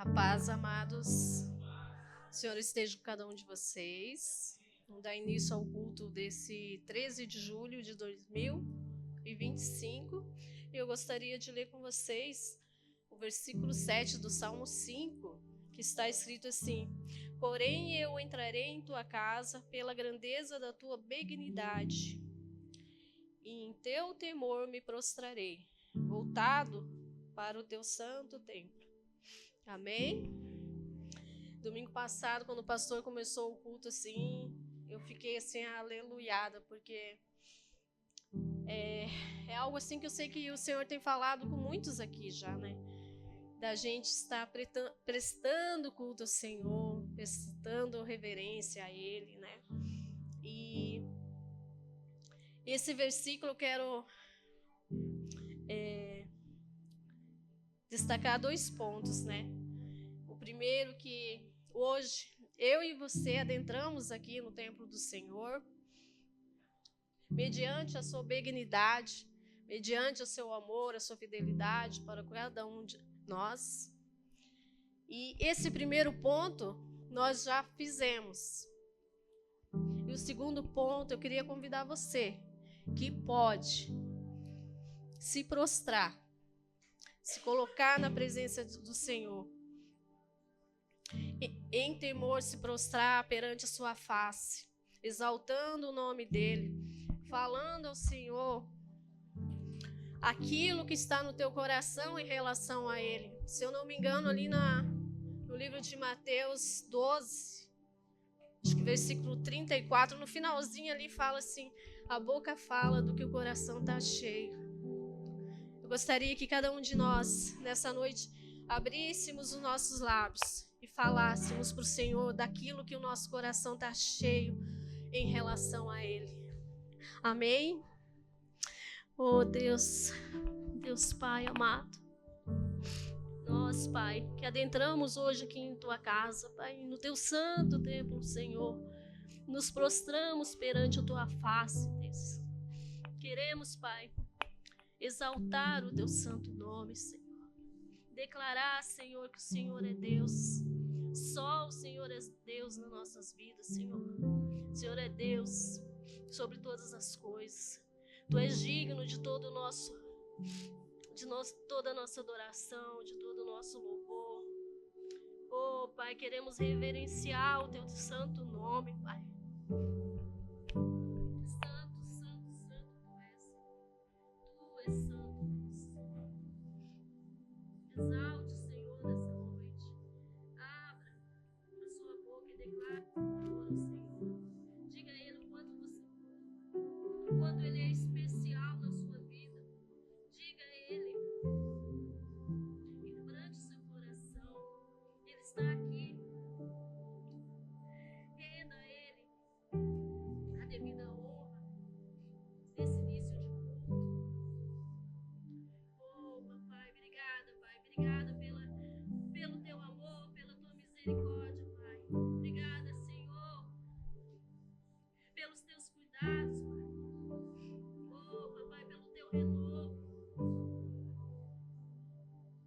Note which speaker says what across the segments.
Speaker 1: A paz, amados. O Senhor esteja com cada um de vocês. Vamos dar início ao culto desse 13 de julho de 2025. Eu gostaria de ler com vocês o versículo 7 do Salmo 5, que está escrito assim: Porém eu entrarei em tua casa pela grandeza da tua benignidade, e em teu temor me prostrarei, voltado para o teu santo templo. Amém? Domingo passado, quando o pastor começou o culto assim, eu fiquei assim aleluiada, porque é algo assim que eu sei que o Senhor tem falado com muitos aqui já, né? Da gente estar prestando culto ao Senhor, prestando reverência a Ele, né? E esse versículo eu quero destacar 2 pontos, né? O primeiro, que hoje eu e você adentramos aqui no templo do Senhor, mediante a sua benignidade, mediante o seu amor, a sua fidelidade para cada um de nós. E esse primeiro ponto nós já fizemos. E o segundo ponto, eu queria convidar você que pode se prostrar, se colocar na presença do Senhor, em temor, se prostrar perante a sua face, exaltando o nome dEle, falando ao Senhor aquilo que está no teu coração em relação a Ele. Se eu não me engano, ali no livro de Mateus 12, acho que versículo 34, no finalzinho ali fala assim: a boca fala do que o coração está cheio. Eu gostaria que cada um de nós, nessa noite, abríssemos os nossos lábios e falássemos para o Senhor daquilo que o nosso coração está cheio em relação a Ele. Amém? Oh Deus, Deus Pai amado, nós, Pai, que adentramos hoje aqui em Tua casa, Pai, no Teu santo templo, Senhor, nos prostramos perante a Tua face, Deus. Queremos, Pai, exaltar o Teu santo nome, Senhor. Declarar, Senhor, que o Senhor é Deus. Só o Senhor é Deus nas nossas vidas, Senhor. O Senhor é Deus sobre todas as coisas. Tu és digno de todo o nosso, toda a nossa adoração, de todo o nosso louvor. Oh, Pai, queremos reverenciar o Teu santo nome, Pai. Santo, santo, santo Tu és. Tu és santo, Deus. Exalte, Senhor, nessa noite. Abra a sua boca e declare louvor ao Senhor. Diga a Ele o quanto Ele é especial na sua vida. Diga a Ele, quebrante seu coração. Ele está aqui. Renda a Ele a devida honra nesse início de culto. Oh, papai, obrigada, Pai. Obrigada pelo Teu amor, pela Tua misericórdia, Pai. Obrigada, Senhor, pelos Teus cuidados, Pai. Oh, papai, pelo Teu renovo.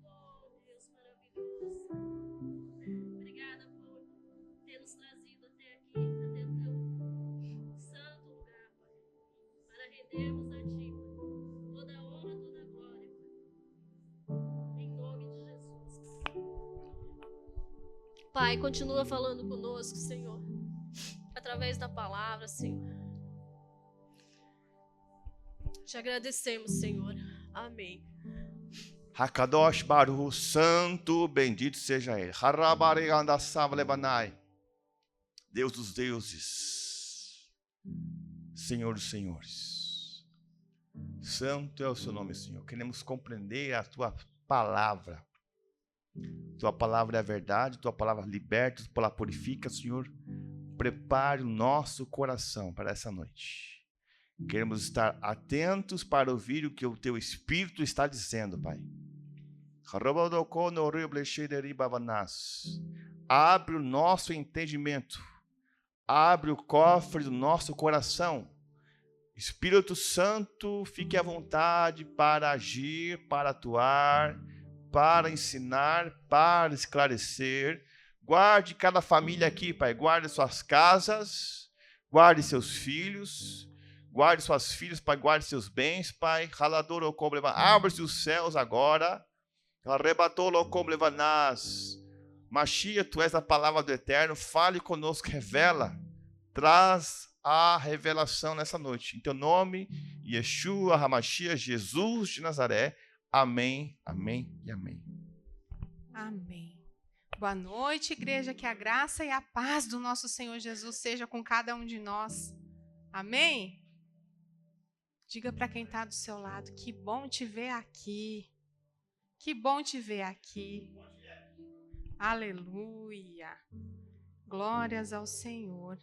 Speaker 1: Oh, Deus maravilhoso. Obrigada por ter nos trazido até aqui, até o Teu santo lugar, Pai, para rendermos a Ti, Pai, toda a honra, toda a glória, Pai, em nome de Jesus. Pai, continua falando conosco, Senhor, através da palavra, Senhor. Te agradecemos, Senhor. Amém.
Speaker 2: Hakadosh Baruch, santo, bendito seja Ele. Deus dos deuses, Senhor dos senhores. Santo é o seu nome, Senhor. Queremos compreender a Tua palavra. Tua palavra é a verdade, Tua palavra liberta, Tua palavra purifica, Senhor. Prepare o nosso coração para essa noite. Queremos estar atentos para ouvir o que o Teu Espírito está dizendo, Pai. Abre o nosso entendimento. Abre o cofre do nosso coração. Espírito Santo, fique à vontade para agir, para atuar, para ensinar, para esclarecer. Guarde cada família aqui, Pai. Guarde suas casas, guarde seus filhos, guarde suas filhas, Pai. Guarde seus bens, Pai. Abre-se os céus agora. Machia, tu és a palavra do Eterno. Fale conosco, revela. Traz a revelação nessa noite. Em teu nome, Yeshua HaMashiach, Jesus de Nazaré. Amém, amém e amém.
Speaker 3: Amém. Boa noite, igreja. Que a graça e a paz do nosso Senhor Jesus seja com cada um de nós. Amém? Diga para quem está do seu lado, que bom te ver aqui. Que bom te ver aqui. Aleluia. Glórias ao Senhor.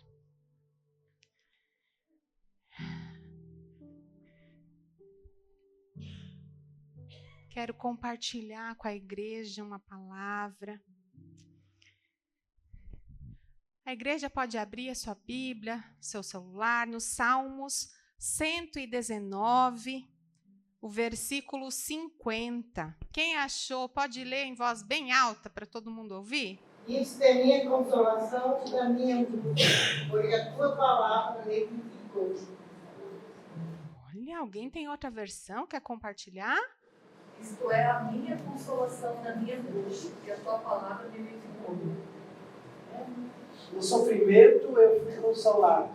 Speaker 3: Quero compartilhar com a igreja uma palavra. A igreja pode abrir a sua Bíblia, seu celular, no Salmos 119, o versículo 50. Quem achou, pode ler em voz bem alta para todo mundo ouvir?
Speaker 4: Isso é minha consolação e da minha angústia, porque a tua palavra me vivificou.
Speaker 3: Olha, alguém tem outra versão? Quer compartilhar?
Speaker 5: Isto é a minha consolação na minha angústia, que a tua palavra me vivificou.
Speaker 6: No sofrimento eu fui consolado,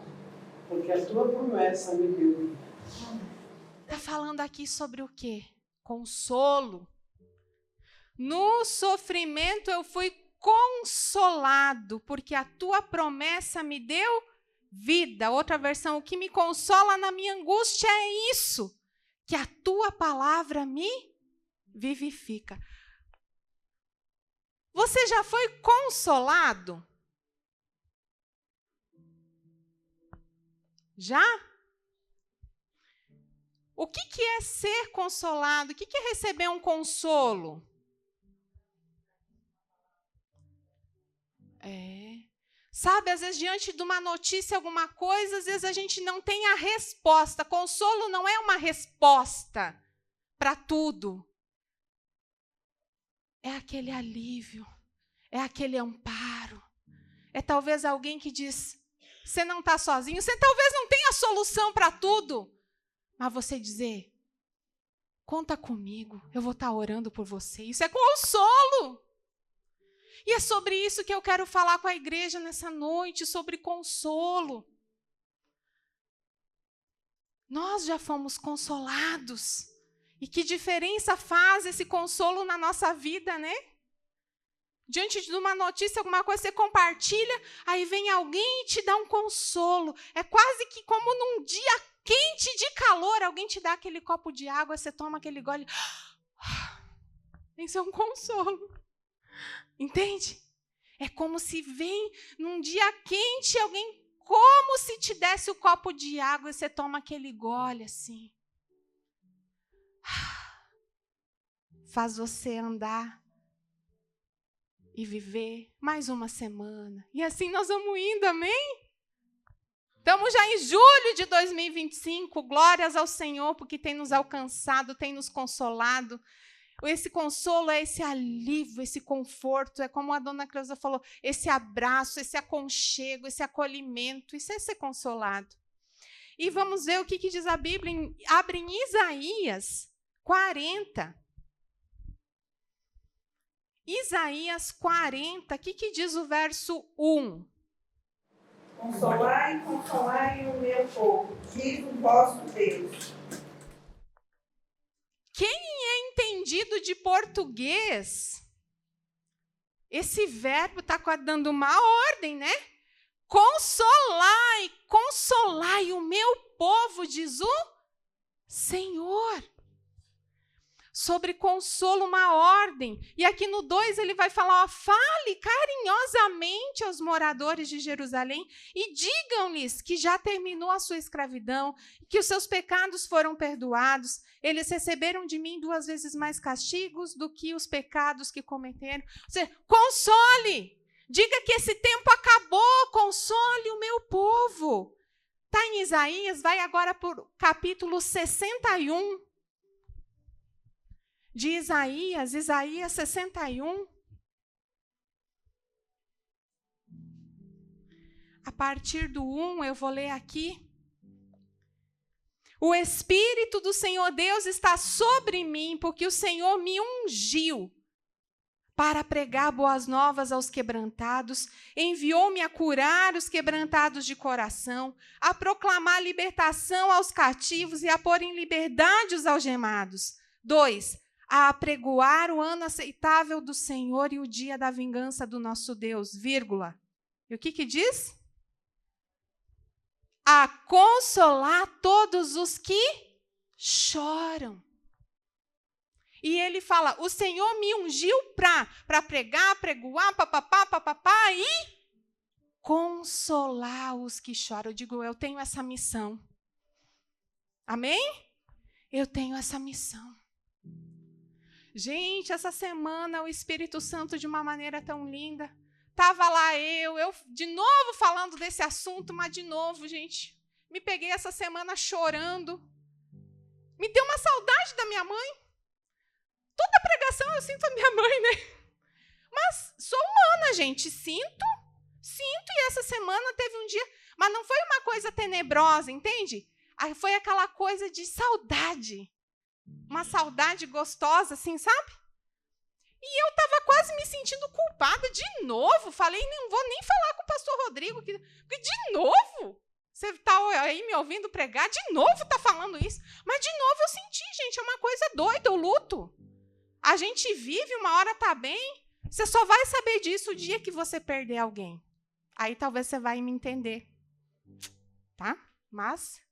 Speaker 6: porque a tua promessa me deu vida.
Speaker 3: Está falando aqui sobre o quê? Consolo. No sofrimento eu fui consolado, porque a tua promessa me deu vida. Outra versão, o que me consola na minha angústia é isso, que a tua palavra me vivifica. Você já foi consolado? Já? O que é ser consolado? O que é receber um consolo? Sabe, às vezes diante de uma notícia, alguma coisa, às vezes a gente não tem a resposta. Consolo não é uma resposta para tudo. É aquele alívio, é aquele amparo. É talvez alguém que diz, você não está sozinho, você talvez não tenha solução para tudo, mas você dizer, conta comigo, eu vou estar orando por você. Isso é consolo. E é sobre isso que eu quero falar com a igreja nessa noite, sobre consolo. Nós já fomos consolados. E que diferença faz esse consolo na nossa vida, né? Diante de uma notícia, alguma coisa, você compartilha, aí vem alguém e te dá um consolo. É quase que como num dia quente de calor, alguém te dá aquele copo de água, você toma aquele gole. Isso é um consolo. Entende? É como se vem num dia quente, alguém, como se te desse o copo de água e você toma aquele gole assim. Faz você andar e viver mais uma semana. E assim nós vamos indo, amém? Estamos já em julho de 2025, glórias ao Senhor, porque tem nos alcançado, tem nos consolado. Esse consolo é esse alívio, esse conforto, é como a dona Cleusa falou, esse abraço, esse aconchego, esse acolhimento, isso é ser consolado. E vamos ver o que diz a Bíblia, abre em Isaías 40. Isaías 40, o que diz o verso 1?
Speaker 4: Consolai o meu povo, diz o vosso Deus.
Speaker 3: Quem é entendido de português, esse verbo está dando uma ordem, né? Consolai o meu povo, diz o Senhor. Sobre consolo, uma ordem. E aqui no 2 ele vai falar, fale carinhosamente aos moradores de Jerusalém e digam-lhes que já terminou a sua escravidão, que os seus pecados foram perdoados. Eles receberam de mim 2 vezes mais castigos do que os pecados que cometeram. Ou seja, console! Diga que esse tempo acabou, console o meu povo. Está em Isaías, vai agora para o capítulo 61. de Isaías, Isaías 61. A partir do 1, eu vou ler aqui. O Espírito do Senhor Deus está sobre mim, porque o Senhor me ungiu para pregar boas novas aos quebrantados, enviou-me a curar os quebrantados de coração, a proclamar libertação aos cativos e a pôr em liberdade os algemados. 2, a apregoar o ano aceitável do Senhor e o dia da vingança do nosso Deus, vírgula. E o que diz? A consolar todos os que choram. E ele fala, o Senhor me ungiu para pregar, pregoar, papapá, e consolar os que choram. Eu digo, eu tenho essa missão. Amém? Eu tenho essa missão. Gente, essa semana o Espírito Santo, de uma maneira tão linda, estava lá eu de novo falando desse assunto, mas de novo, gente, me peguei essa semana chorando. Me deu uma saudade da minha mãe. Toda pregação eu sinto a minha mãe, né? Mas sou humana, gente. Sinto. E essa semana teve um dia... Mas não foi uma coisa tenebrosa, entende? Foi aquela coisa de saudade. Uma saudade gostosa, assim, sabe? E eu estava quase me sentindo culpada de novo. Falei, não vou nem falar com o pastor Rodrigo. Porque de novo? Você está aí me ouvindo pregar? De novo está falando isso? Mas de novo eu senti, gente. É uma coisa doida, o luto. A gente vive, uma hora está bem. Você só vai saber disso o dia que você perder alguém. Aí talvez você vai me entender. Tá? Mas,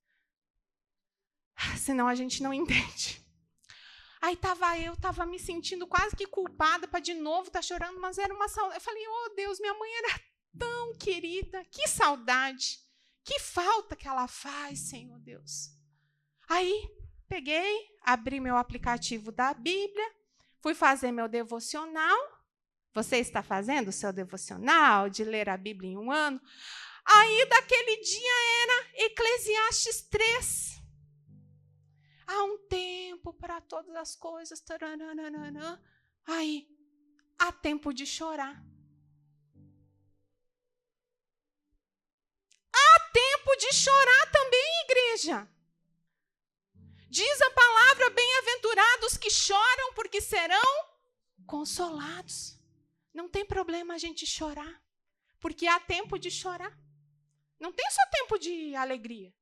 Speaker 3: senão a gente não entende. Aí estava me sentindo quase que culpada para de novo estar chorando, mas era uma saudade. Eu falei, oh Deus, minha mãe era tão querida, que saudade, que falta que ela faz, Senhor Deus. Aí peguei, abri meu aplicativo da Bíblia, fui fazer meu devocional. Você está fazendo o seu devocional de ler a Bíblia em um ano? Aí daquele dia era Eclesiastes 3. Há um tempo para todas as coisas. Taranana. Aí, há tempo de chorar. Há tempo de chorar também, igreja. Diz a palavra, bem-aventurados que choram, porque serão consolados. Não tem problema a gente chorar, porque há tempo de chorar. Não tem só tempo de alegria.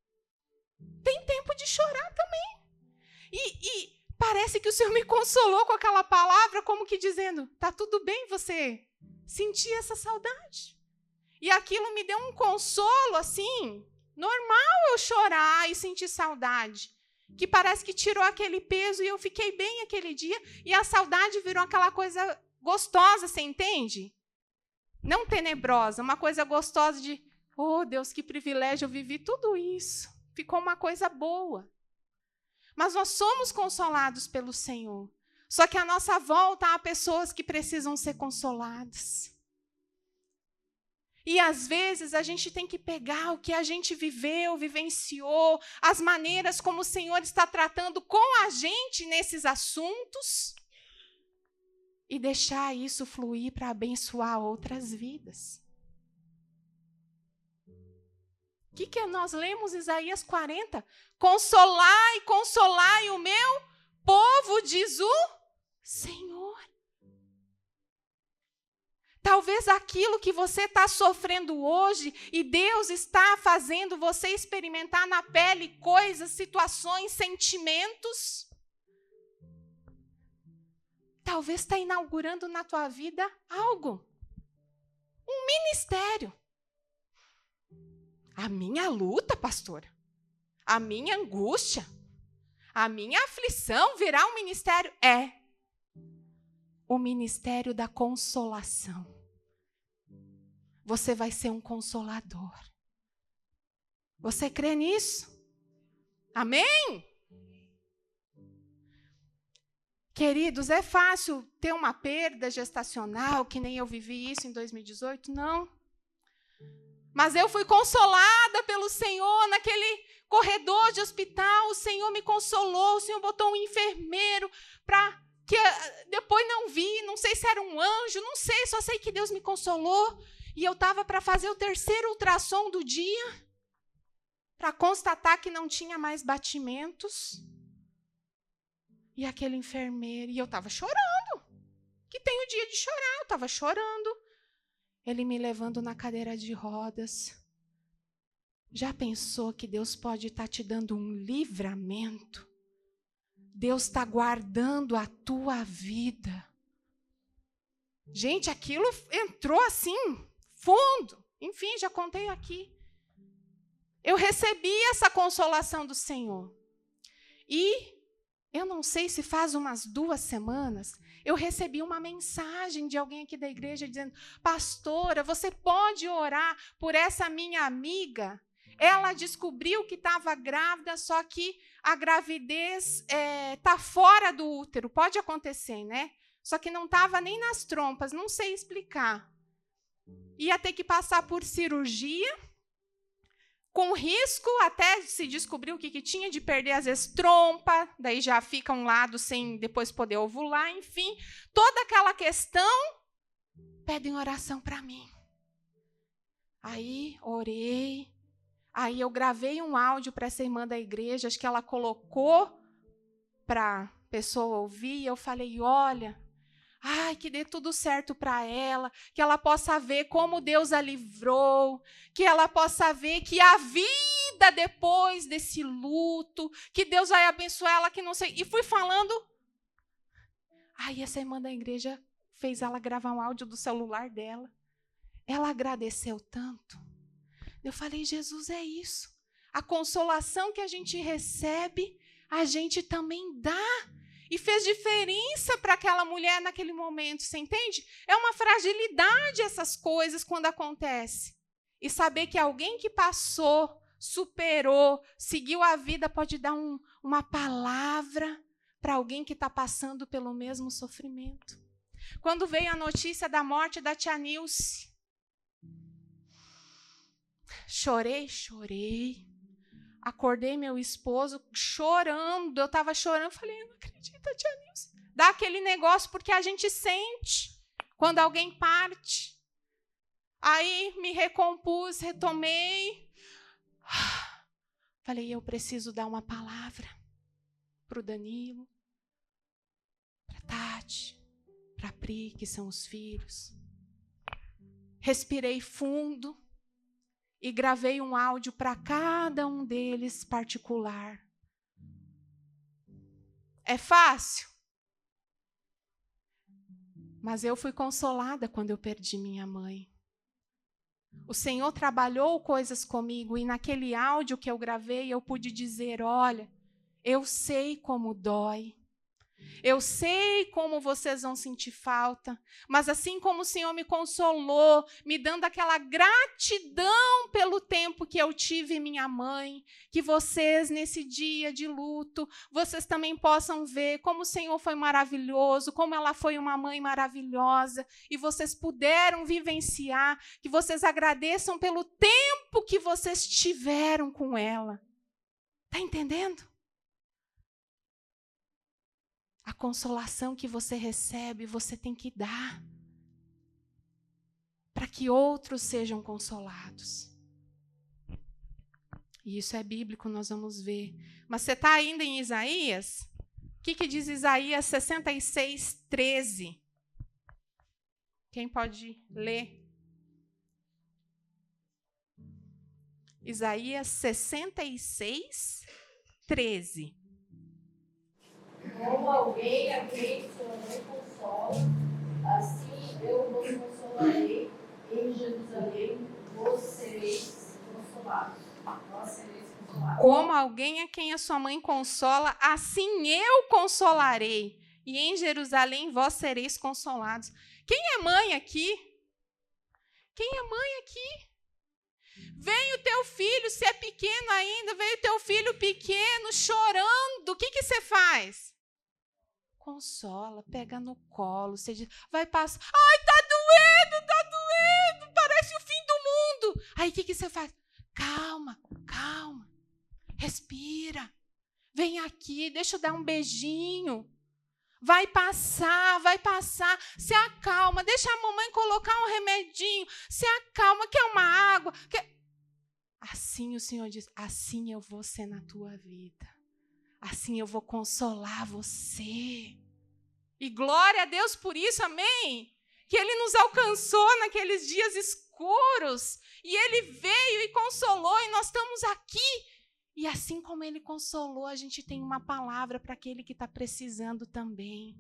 Speaker 3: Tem tempo de chorar também. E parece que o Senhor me consolou com aquela palavra, como que dizendo, tá tudo bem você sentir essa saudade. E aquilo me deu um consolo, assim, normal eu chorar e sentir saudade. Que parece que tirou aquele peso e eu fiquei bem aquele dia. E a saudade virou aquela coisa gostosa, você entende? Não tenebrosa, uma coisa gostosa de, oh Deus, que privilégio, eu vivi tudo isso. Ficou uma coisa boa. Mas nós somos consolados pelo Senhor. Só que à nossa volta há pessoas que precisam ser consoladas. E às vezes a gente tem que pegar o que a gente viveu, vivenciou, as maneiras como o Senhor está tratando com a gente nesses assuntos e deixar isso fluir para abençoar outras vidas. O que nós lemos Isaías 40? Consolai o meu povo, diz o Senhor. Talvez aquilo que você está sofrendo hoje e Deus está fazendo você experimentar na pele coisas, situações, sentimentos. Talvez está inaugurando na tua vida algo. Um ministério. A minha luta, pastora, a minha angústia, a minha aflição virá um ministério? É o ministério da consolação. Você vai ser um consolador. Você crê nisso? Amém? Queridos, é fácil ter uma perda gestacional, que nem eu vivi isso em 2018? Não. Mas eu fui consolada pelo Senhor naquele corredor de hospital. O Senhor me consolou, o Senhor botou um enfermeiro para que depois não vi, não sei se era um anjo, não sei, só sei que Deus me consolou. E eu estava para fazer o 3º ultrassom do dia, para constatar que não tinha mais batimentos. E aquele enfermeiro, e eu estava chorando, que tem o dia de chorar, eu estava chorando. Ele me levando na cadeira de rodas. Já pensou que Deus pode estar te dando um livramento? Deus está guardando a tua vida. Gente, aquilo entrou assim, fundo. Enfim, já contei aqui. Eu recebi essa consolação do Senhor. E eu não sei se faz umas 2 semanas, eu recebi uma mensagem de alguém aqui da igreja dizendo: pastora, você pode orar por essa minha amiga? Ela descobriu que estava grávida, só que a gravidez está fora do útero. Pode acontecer, né? Só que não estava nem nas trompas, não sei explicar. Ia ter que passar por cirurgia, com risco até se descobrir o que tinha, de perder, às vezes, trompa, daí já fica um lado sem depois poder ovular, enfim. Toda aquela questão, pedem oração para mim. Aí, orei. Aí eu gravei um áudio para essa irmã da igreja, acho que ela colocou para a pessoa ouvir, e eu falei: olha, que dê tudo certo para ela, que ela possa ver como Deus a livrou, que ela possa ver que a vida depois desse luto, que Deus vai abençoar ela, que não sei. E fui falando. Aí essa irmã da igreja fez ela gravar um áudio do celular dela. Ela agradeceu tanto. Eu falei: Jesus, é isso. A consolação que a gente recebe, a gente também dá. E fez diferença para aquela mulher naquele momento, você entende? É uma fragilidade essas coisas quando acontecem. E saber que alguém que passou, superou, seguiu a vida, pode dar uma palavra para alguém que está passando pelo mesmo sofrimento. Quando veio a notícia da morte da tia Nilce, chorei. Acordei meu esposo chorando, eu estava chorando, falei: eu não acredito, tia Nilce. Dá aquele negócio, porque a gente sente quando alguém parte. Aí me recompus, retomei. Falei: eu preciso dar uma palavra para o Danilo, para a Tati, para a Pri, que são os filhos. Respirei fundo. E gravei um áudio para cada um deles particular. É fácil? Mas eu fui consolada quando eu perdi minha mãe. O Senhor trabalhou coisas comigo, e naquele áudio que eu gravei, eu pude dizer: olha, eu sei como dói. Eu sei como vocês vão sentir falta, mas assim como o Senhor me consolou, me dando aquela gratidão pelo tempo que eu tive minha mãe, que vocês, nesse dia de luto, vocês também possam ver como o Senhor foi maravilhoso, como ela foi uma mãe maravilhosa, e vocês puderam vivenciar, que vocês agradeçam pelo tempo que vocês tiveram com ela. Está entendendo? A consolação que você recebe, você tem que dar para que outros sejam consolados. E isso é bíblico, nós vamos ver. Mas você está ainda em Isaías? O que diz Isaías 66, 13? Quem pode ler? Isaías 66, 13.
Speaker 5: Como alguém a quem sua mãe consola, assim eu vos consolarei, em Jerusalém vos sereis consolados. Vós sereis consolados.
Speaker 3: Como alguém a quem a sua mãe consola, assim eu consolarei, e em Jerusalém vós sereis consolados. Quem é mãe aqui? Quem é mãe aqui? Vem o teu filho, se é pequeno ainda, vem o teu filho pequeno chorando, o que você faz? Consola, pega no colo, você diz, vai passar, ai, tá doendo, parece o fim do mundo. Aí o que você faz? Calma, respira, vem aqui, deixa eu dar um beijinho. Vai passar, vai passar. Se acalma, deixa a mamãe colocar um remedinho. Se acalma, quer uma água? Assim o Senhor diz, assim eu vou ser na tua vida. Assim eu vou consolar você. E glória a Deus por isso, amém? Que Ele nos alcançou naqueles dias escuros. E Ele veio e consolou, e nós estamos aqui. E assim como Ele consolou, a gente tem uma palavra para aquele que está precisando também.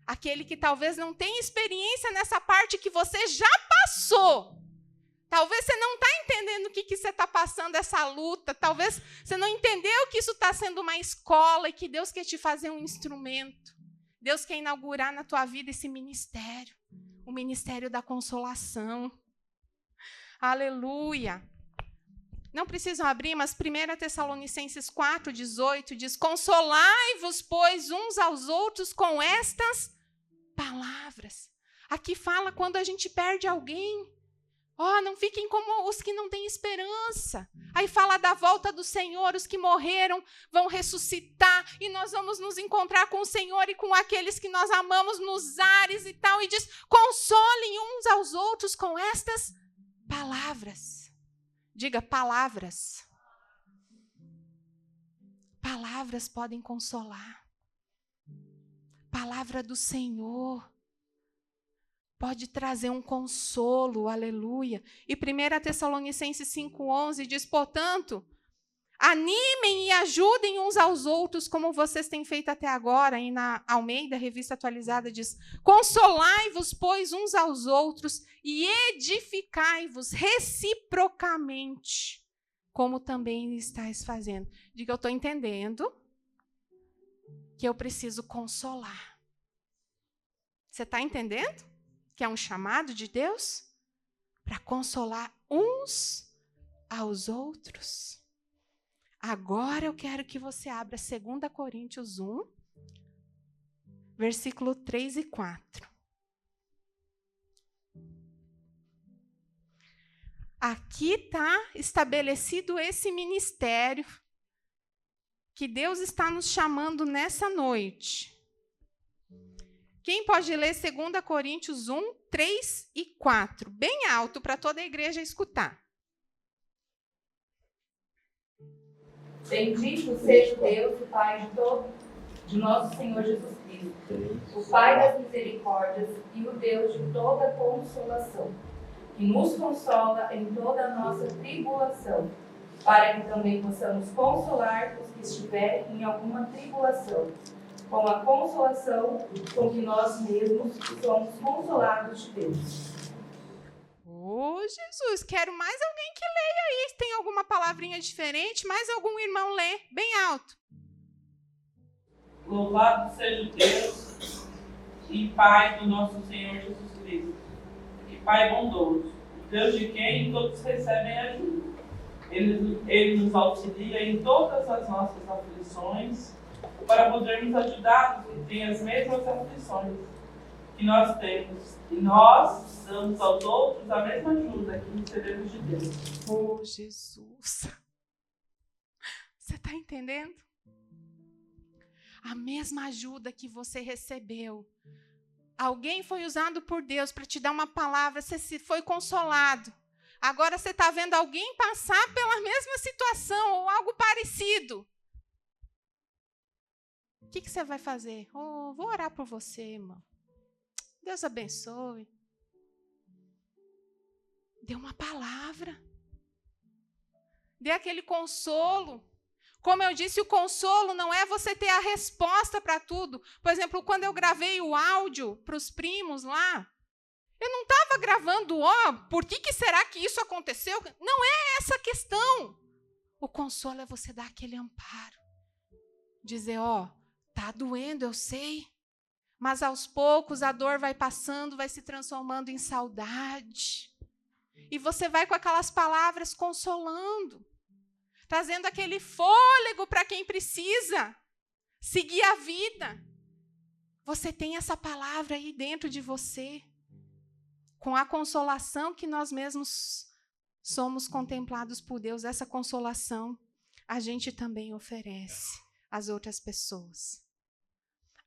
Speaker 3: Aquele que talvez não tenha experiência nessa parte que você já passou. Talvez você não está entendendo o que você está passando, essa luta. Talvez você não entendeu que isso está sendo uma escola e que Deus quer te fazer um instrumento. Deus quer inaugurar na tua vida esse ministério. O ministério da consolação. Aleluia. Não precisam abrir, mas 1 Tessalonicenses 4:18 diz: consolai-vos, pois, uns aos outros com estas palavras. Aqui fala quando a gente perde alguém. Não fiquem como os que não têm esperança. Aí fala da volta do Senhor, os que morreram vão ressuscitar e nós vamos nos encontrar com o Senhor e com aqueles que nós amamos nos ares e tal. E diz, consolem uns aos outros com estas palavras. Diga, palavras. Palavras podem consolar. Palavra do Senhor pode trazer um consolo, aleluia. E 1 Tessalonicenses 5:11 diz, portanto, animem e ajudem uns aos outros, como vocês têm feito até agora. E na Almeida, Revista Atualizada, diz, consolai-vos, pois, uns aos outros e edificai-vos reciprocamente, como também estáis fazendo. Diga, eu estou entendendo que eu preciso consolar. Você está entendendo? Que é um chamado de Deus para consolar uns aos outros. Agora eu quero que você abra 2 Coríntios 1, versículo 3 e 4. Aqui está estabelecido esse ministério que Deus está nos chamando nessa noite. Quem pode ler 2 Coríntios 1, 3 e 4? Bem alto, para toda a igreja escutar.
Speaker 5: Bendito seja o Deus, o Pai de nosso Senhor Jesus Cristo, o Pai das misericórdias e o Deus de toda consolação, que nos consola em toda a nossa tribulação, para que também possamos consolar os que estiverem em alguma tribulação, com a consolação com que nós mesmos somos consolados de Deus.
Speaker 3: Jesus, quero mais alguém que leia aí. Tem alguma palavrinha diferente? Mais algum irmão lê? Bem alto.
Speaker 7: Louvado seja Deus e Pai do nosso Senhor Jesus Cristo, e Pai bondoso, Deus de quem todos recebem ajuda. Ele nos auxilia em todas as nossas aflições, para podermos ajudar os que têm as mesmas aflições que nós temos. E nós damos aos outros a mesma ajuda que recebemos de Deus.
Speaker 3: Oh, Jesus. Você está entendendo? A mesma ajuda que você recebeu. Alguém foi usado por Deus para te dar uma palavra, você foi consolado. Agora você está vendo alguém passar pela mesma situação ou algo parecido. O que você vai fazer? Vou orar por você, irmão. Deus abençoe. Dê uma palavra. Dê aquele consolo. Como eu disse, o consolo não é você ter a resposta para tudo. Por exemplo, quando eu gravei o áudio para os primos lá, eu não estava gravando, por que será que isso aconteceu? Não é essa a questão. O consolo é você dar aquele amparo. Dizer, tá doendo, eu sei, mas aos poucos a dor vai passando, vai se transformando em saudade. E você vai com aquelas palavras consolando, trazendo aquele fôlego para quem precisa seguir a vida. Você tem essa palavra aí dentro de você, com a consolação que nós mesmos somos contemplados por Deus. Essa consolação a gente também oferece às outras pessoas.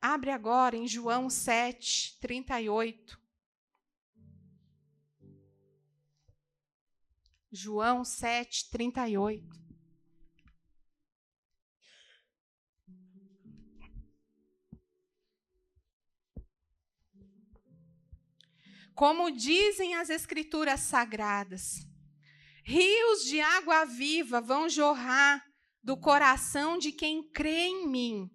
Speaker 3: Abre agora em João 7, 38. João 7, 38. Como dizem as Escrituras Sagradas, rios de água viva vão jorrar do coração de quem crê em mim.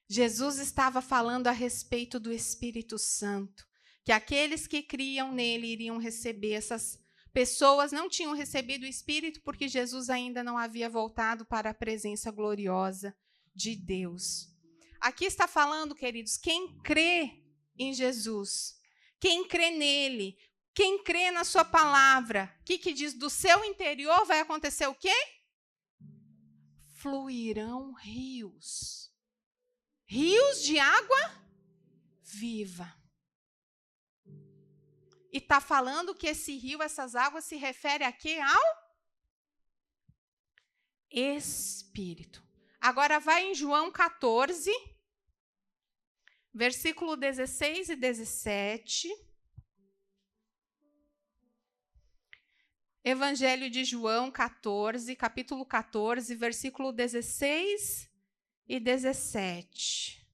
Speaker 3: Jesus estava falando a respeito do Espírito Santo, que aqueles que criam nele iriam receber. Essas pessoas não tinham recebido o Espírito porque Jesus ainda não havia voltado para a presença gloriosa de Deus. Aqui está falando, queridos, quem crê em Jesus, quem crê nele, quem crê na sua palavra, o que diz? Do seu interior vai acontecer o quê? Fluirão rios. Rios de água viva. E está falando que esse rio, essas águas, se refere a quê? Ao Espírito. Agora vai em João 14, versículo 16 e 17. Evangelho de João 14, capítulo 14, versículo 16 e 17.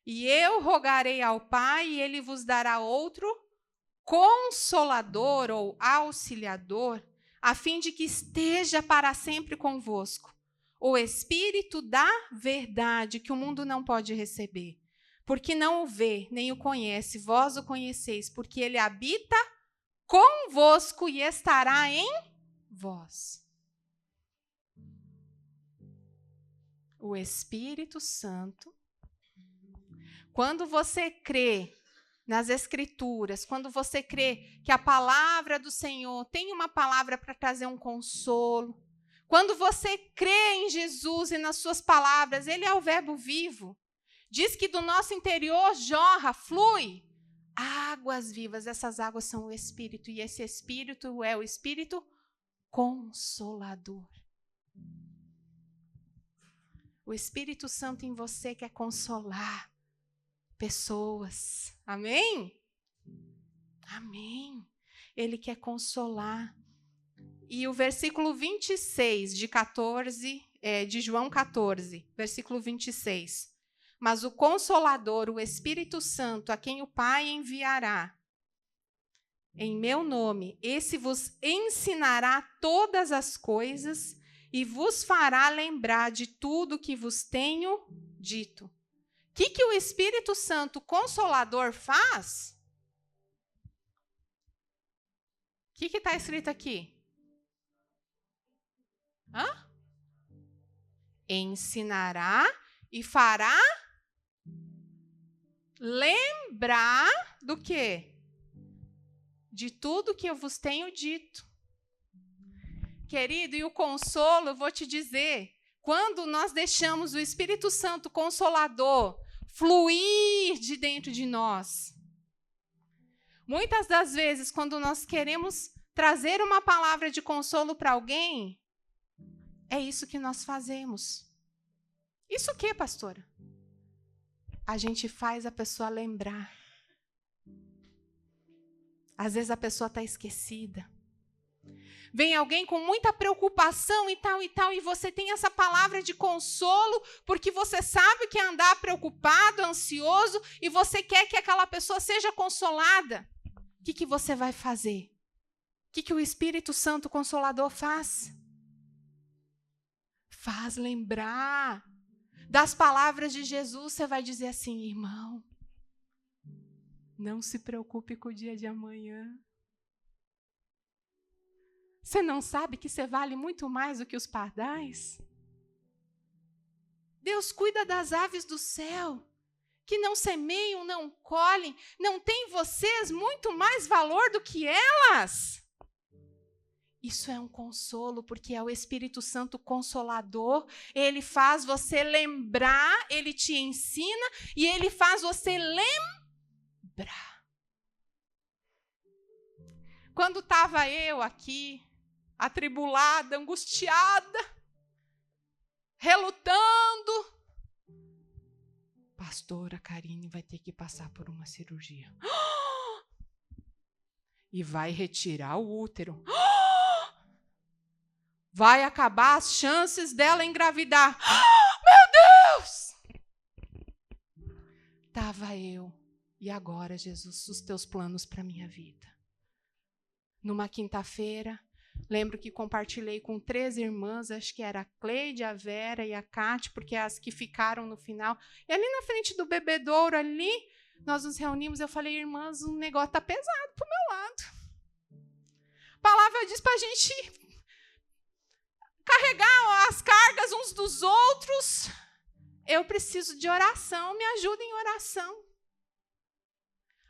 Speaker 3: E eu rogarei ao Pai, e ele vos dará outro consolador ou auxiliador, a fim de que esteja para sempre convosco. O Espírito da verdade, que o mundo não pode receber, porque não o vê, nem o conhece, vós o conheceis, porque ele habita convosco e estará em vós. O Espírito Santo, quando você crê nas Escrituras, quando você crê que a palavra do Senhor tem uma palavra para trazer um consolo, quando você crê em Jesus e nas suas palavras, ele é o verbo vivo, diz que do nosso interior jorra, flui águas vivas. Essas águas são o Espírito, e esse Espírito é o Espírito Consolador. O Espírito Santo em você quer consolar pessoas. Amém? Amém. Ele quer consolar. E o versículo 26 de João 14, versículo 26. Mas o Consolador, o Espírito Santo, a quem o Pai enviará, em meu nome, esse vos ensinará todas as coisas e vos fará lembrar de tudo que vos tenho dito. O que o Espírito Santo Consolador faz? O que está escrito aqui? Ensinará e fará lembrar do quê? De tudo que eu vos tenho dito. Querido, e o consolo, eu vou te dizer, quando nós deixamos o Espírito Santo Consolador fluir de dentro de nós, muitas das vezes, quando nós queremos trazer uma palavra de consolo para alguém, é isso que nós fazemos. Isso o quê, pastora? A gente faz a pessoa lembrar. Às vezes a pessoa está esquecida. Vem alguém com muita preocupação e tal, e você tem essa palavra de consolo, porque você sabe que é andar preocupado, ansioso, e você quer que aquela pessoa seja consolada. O que você vai fazer? O que o Espírito Santo Consolador faz? Faz lembrar das palavras de Jesus. Você vai dizer assim: irmão, não se preocupe com o dia de amanhã. Você não sabe que você vale muito mais do que os pardais? Deus cuida das aves do céu, que não semeiam, não colhem. Não tem vocês muito mais valor do que elas? Isso é um consolo, porque é o Espírito Santo Consolador. Ele faz você lembrar, ele te ensina e ele faz você lembrar. Quando estava eu aqui, atribulada, angustiada, relutando, pastora Karine vai ter que passar por uma cirurgia. E vai retirar o útero. Vai acabar as chances dela engravidar. Meu Deus! Estava eu. E agora, Jesus, os teus planos para a minha vida. Numa quinta-feira, lembro que compartilhei com 3 irmãs, acho que era a Cleide, a Vera e a Cátia, porque é as que ficaram no final. E ali na frente do bebedouro, ali, nós nos reunimos, eu falei, irmãs, o negócio está pesado para o meu lado. A palavra diz para a gente carregar as cargas uns dos outros. Eu preciso de oração, me ajuda em oração.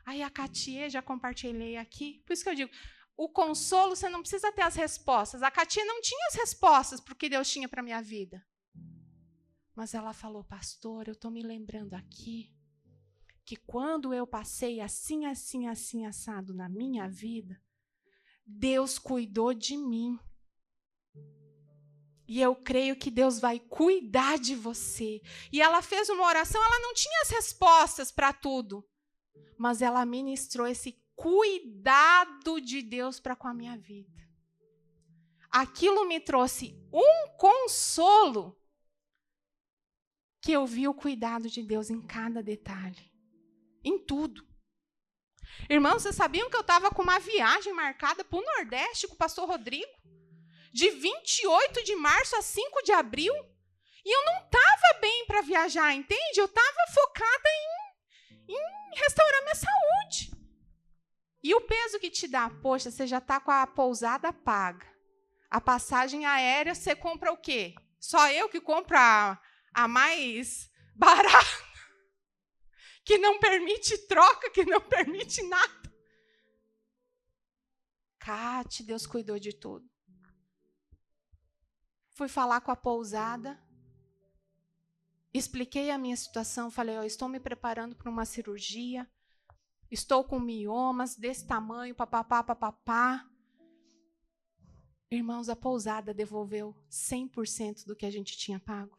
Speaker 3: Aí a Katia, já compartilhei aqui, por isso que eu digo, o consolo, você não precisa ter as respostas. A Katia não tinha as respostas para o que Deus tinha para a minha vida. Mas ela falou, pastor, eu estou me lembrando aqui que quando eu passei assim, assim, assim, assado na minha vida, Deus cuidou de mim. E eu creio que Deus vai cuidar de você. E ela fez uma oração, ela não tinha as respostas para tudo, mas ela ministrou esse cuidado de Deus para com a minha vida. Aquilo me trouxe um consolo, que eu vi o cuidado de Deus em cada detalhe, em tudo. Irmãos, vocês sabiam que eu estava com uma viagem marcada para o Nordeste com o pastor Rodrigo? De 28 de março a 5 de abril. E eu não estava bem para viajar, entende? Eu estava focada em restaurar minha saúde. E o peso que te dá? Poxa, você já está com a pousada paga. A passagem aérea, você compra o quê? Só eu que compro a mais barata, que não permite troca, que não permite nada. Cate, Deus cuidou de tudo. Fui falar com a pousada, expliquei a minha situação, falei, estou me preparando para uma cirurgia, estou com miomas desse tamanho, papapá, papapá. Irmãos, a pousada devolveu 100% do que a gente tinha pago.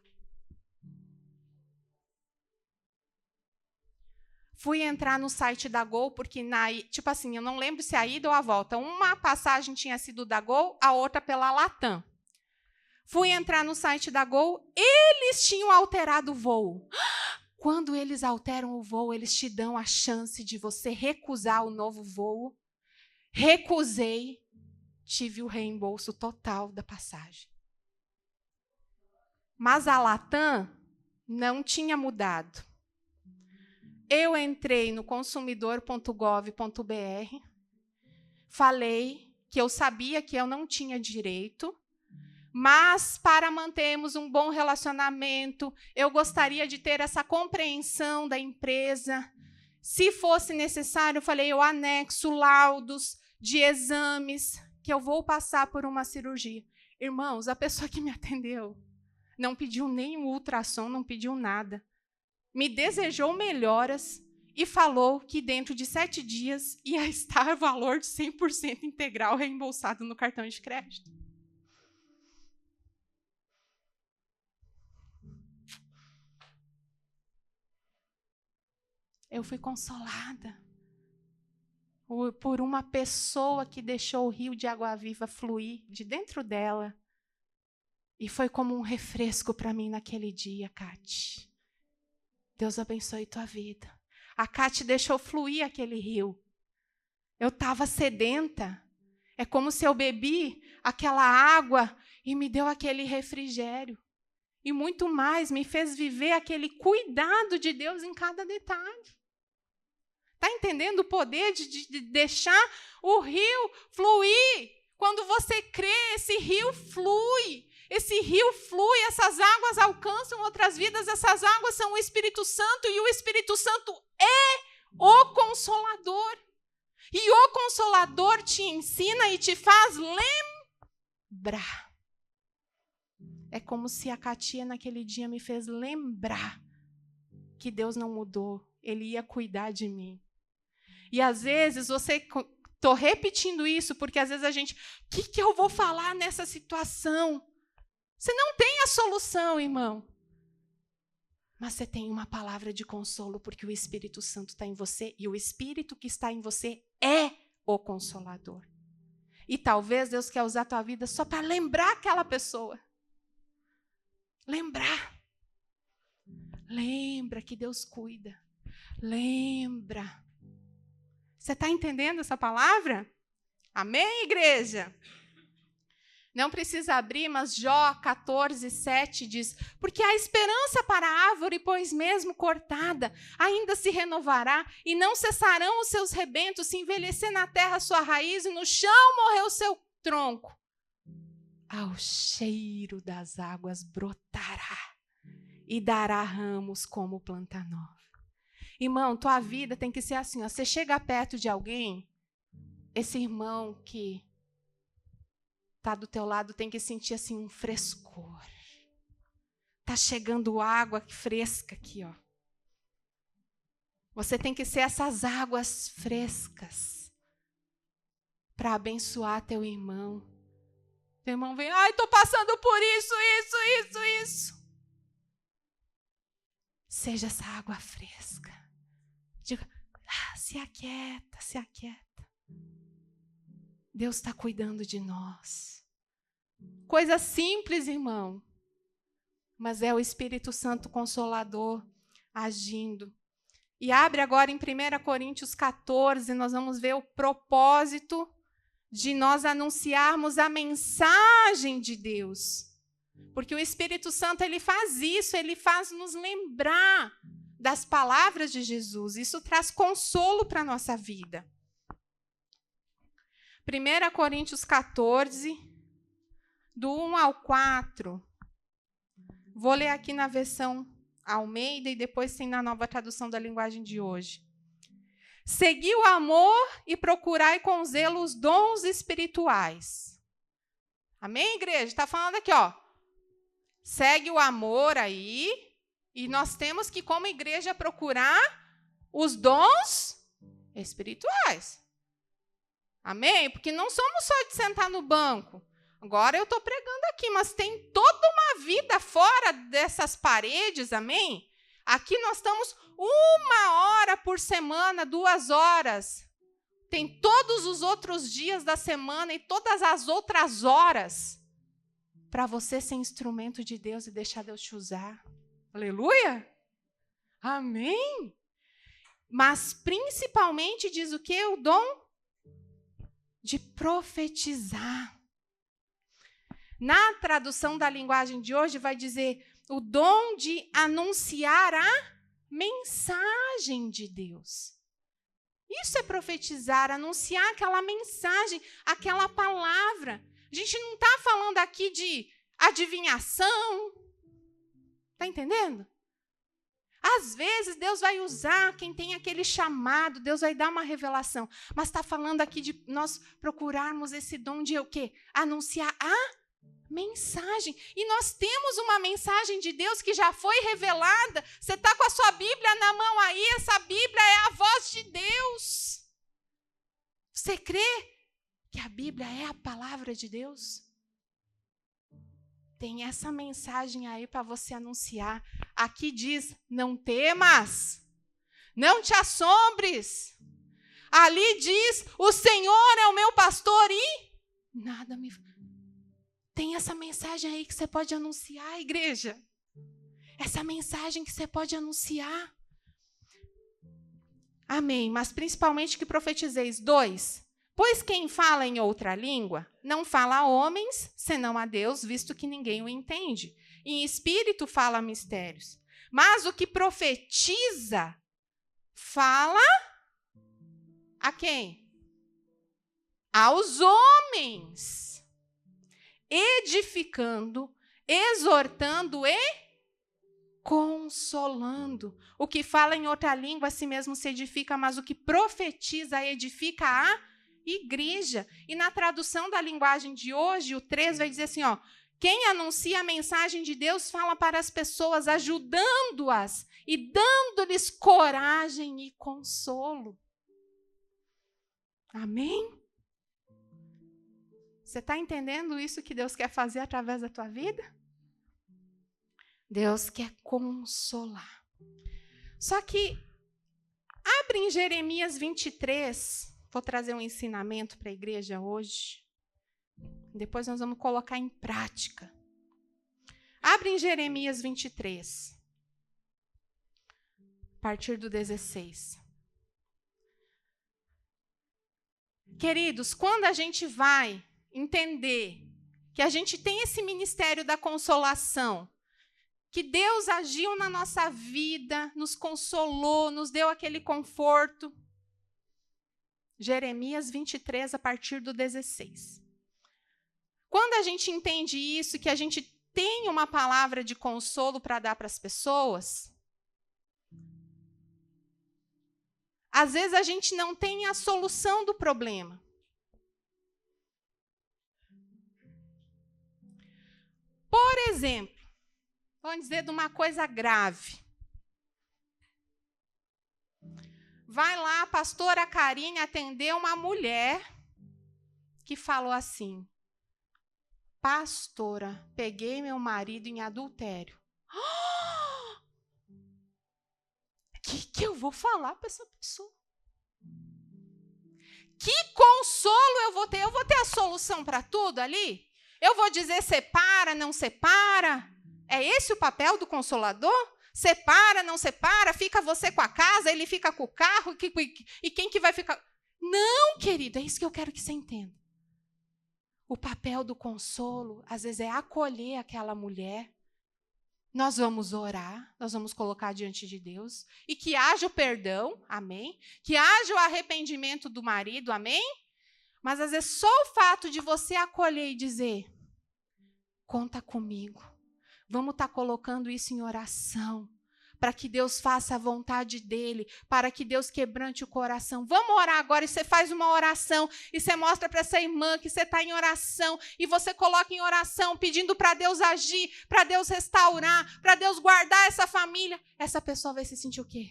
Speaker 3: Fui entrar no site da Gol, porque, tipo assim, eu não lembro se a ida ou a volta. Uma passagem tinha sido da Gol, a outra pela Latam. Fui entrar no site da Gol, eles tinham alterado o voo. Quando eles alteram o voo, eles te dão a chance de você recusar o novo voo. Recusei, tive o reembolso total da passagem. Mas a Latam não tinha mudado. Eu entrei no consumidor.gov.br, falei que eu sabia que eu não tinha direito, mas para mantermos um bom relacionamento, eu gostaria de ter essa compreensão da empresa. Se fosse necessário, eu falei, eu anexo laudos de exames, que eu vou passar por uma cirurgia. Irmãos, a pessoa que me atendeu não pediu nem um ultrassom, não pediu nada. Me desejou melhoras e falou que dentro de 7 dias ia estar o valor de 100% integral reembolsado no cartão de crédito. Eu fui consolada por uma pessoa que deixou o rio de água viva fluir de dentro dela. E foi como um refresco para mim naquele dia, Cate. Deus abençoe tua vida. A Cate deixou fluir aquele rio. Eu estava sedenta. É como se eu bebi aquela água e me deu aquele refrigério. E muito mais, me fez viver aquele cuidado de Deus em cada detalhe. Está entendendo o poder de deixar o rio fluir? Quando você crê, esse rio flui. Esse rio flui, essas águas alcançam outras vidas, essas águas são o Espírito Santo, e o Espírito Santo é o Consolador. E o Consolador te ensina e te faz lembrar. É como se a Katia naquele dia me fez lembrar que Deus não mudou, Ele ia cuidar de mim. E às vezes estou repetindo isso porque às vezes a gente, o que eu vou falar nessa situação? Você não tem a solução, irmão. Mas você tem uma palavra de consolo, porque o Espírito Santo está em você, e o Espírito que está em você é o Consolador. E talvez Deus quer usar a tua vida só para lembrar aquela pessoa. Lembrar. Lembra que Deus cuida. Lembra. Você está entendendo essa palavra? Amém, igreja? Não precisa abrir, mas Jó 14:7 diz: porque a esperança para a árvore, pois mesmo cortada, ainda se renovará, e não cessarão os seus rebentos, se envelhecer na terra a sua raiz, e no chão morrer o seu tronco. Ao cheiro das águas brotará, e dará ramos como planta nova. Irmão, tua vida tem que ser assim, ó. Você chega perto de alguém, esse irmão que está do teu lado tem que sentir assim um frescor. Está chegando água fresca aqui, ó. Você tem que ser essas águas frescas para abençoar teu irmão. Teu irmão vem, ai, estou passando por isso. Seja essa água fresca. Diga, se aquieta, se aquieta. Deus está cuidando de nós. Coisa simples, irmão. Mas é o Espírito Santo Consolador agindo. E abre agora em 1 Coríntios 14, nós vamos ver o propósito de nós anunciarmos a mensagem de Deus. Porque o Espírito Santo, ele faz isso, ele faz nos lembrar das palavras de Jesus. Isso traz consolo para a nossa vida. 1 Coríntios 14, do 1 ao 4. Vou ler aqui na versão Almeida e depois tem na Nova Tradução da Linguagem de hoje. Segui o amor e procurai com zelo os dons espirituais. Amém, igreja? Está falando aqui, ó. Segue o amor aí e nós temos que, como igreja, procurar os dons espirituais. Amém? Porque não somos só de sentar no banco. Agora eu estou pregando aqui, mas tem toda uma vida fora dessas paredes, amém? Aqui nós estamos 1 hora por semana, 2 horas. Tem todos os outros dias da semana e todas as outras horas para você ser instrumento de Deus e deixar Deus te usar. Aleluia? Amém? Mas principalmente diz o quê? O dom de profetizar. Na tradução da linguagem de hoje vai dizer o dom de anunciar a mensagem de Deus. Isso é profetizar, anunciar aquela mensagem, aquela palavra. A gente não está falando aqui de adivinhação. Está entendendo? Às vezes, Deus vai usar quem tem aquele chamado, Deus vai dar uma revelação. Mas está falando aqui de nós procurarmos esse dom de o quê? Anunciar a mensagem. E nós temos uma mensagem de Deus que já foi revelada. Você está com a sua Bíblia na mão aí, essa Bíblia é a voz de Deus. Você crê que a Bíblia é a palavra de Deus? Tem essa mensagem aí para você anunciar. Aqui diz, não temas, não te assombres. Ali diz, o Senhor é o meu pastor e nada me... Tem essa mensagem aí que você pode anunciar, igreja. Essa mensagem que você pode anunciar. Amém. Mas principalmente que profetizeis. 2. Pois quem fala em outra língua, não fala a homens, senão a Deus, visto que ninguém o entende. Em espírito fala mistérios. Mas o que profetiza, fala a quem? Aos homens. Edificando, exortando e consolando. O que fala em outra língua a si mesmo se edifica, mas o que profetiza edifica a igreja. E na tradução da linguagem de hoje, o 3 vai dizer assim, ó, quem anuncia a mensagem de Deus fala para as pessoas, ajudando-as e dando-lhes coragem e consolo. Amém? Você está entendendo isso que Deus quer fazer através da tua vida? Deus quer consolar. Só que, abre em Jeremias 23, vou trazer um ensinamento para a igreja hoje. Depois nós vamos colocar em prática. Abre em Jeremias 23, a partir do 16. Queridos, quando a gente vai entender que a gente tem esse ministério da consolação, que Deus agiu na nossa vida, nos consolou, nos deu aquele conforto. Jeremias 23, a partir do 16. Quando a gente entende isso, que a gente tem uma palavra de consolo para dar para as pessoas, às vezes a gente não tem a solução do problema. Por exemplo, vamos dizer de uma coisa grave. Vai lá, a pastora Karine atendeu uma mulher que falou assim: pastora, peguei meu marido em adultério. Que eu vou falar para essa pessoa? Que consolo eu vou ter? Eu vou ter a solução para tudo ali? Eu vou dizer separa, não separa? É esse o papel do consolador? Separa, não separa? Fica você com a casa, ele fica com o carro, e quem que vai ficar? Não, querido, é isso que eu quero que você entenda. O papel do consolo, às vezes, é acolher aquela mulher. Nós vamos orar, nós vamos colocar diante de Deus, e que haja o perdão, amém? Que haja o arrependimento do marido, amém? Mas, às vezes, só o fato de você acolher e dizer, conta comigo, vamos estar colocando isso em oração, para que Deus faça a vontade dele, para que Deus quebrante o coração. Vamos orar agora, e você faz uma oração, e você mostra para essa irmã que você está em oração, e você coloca em oração, pedindo para Deus agir, para Deus restaurar, para Deus guardar essa família. Essa pessoa vai se sentir o quê?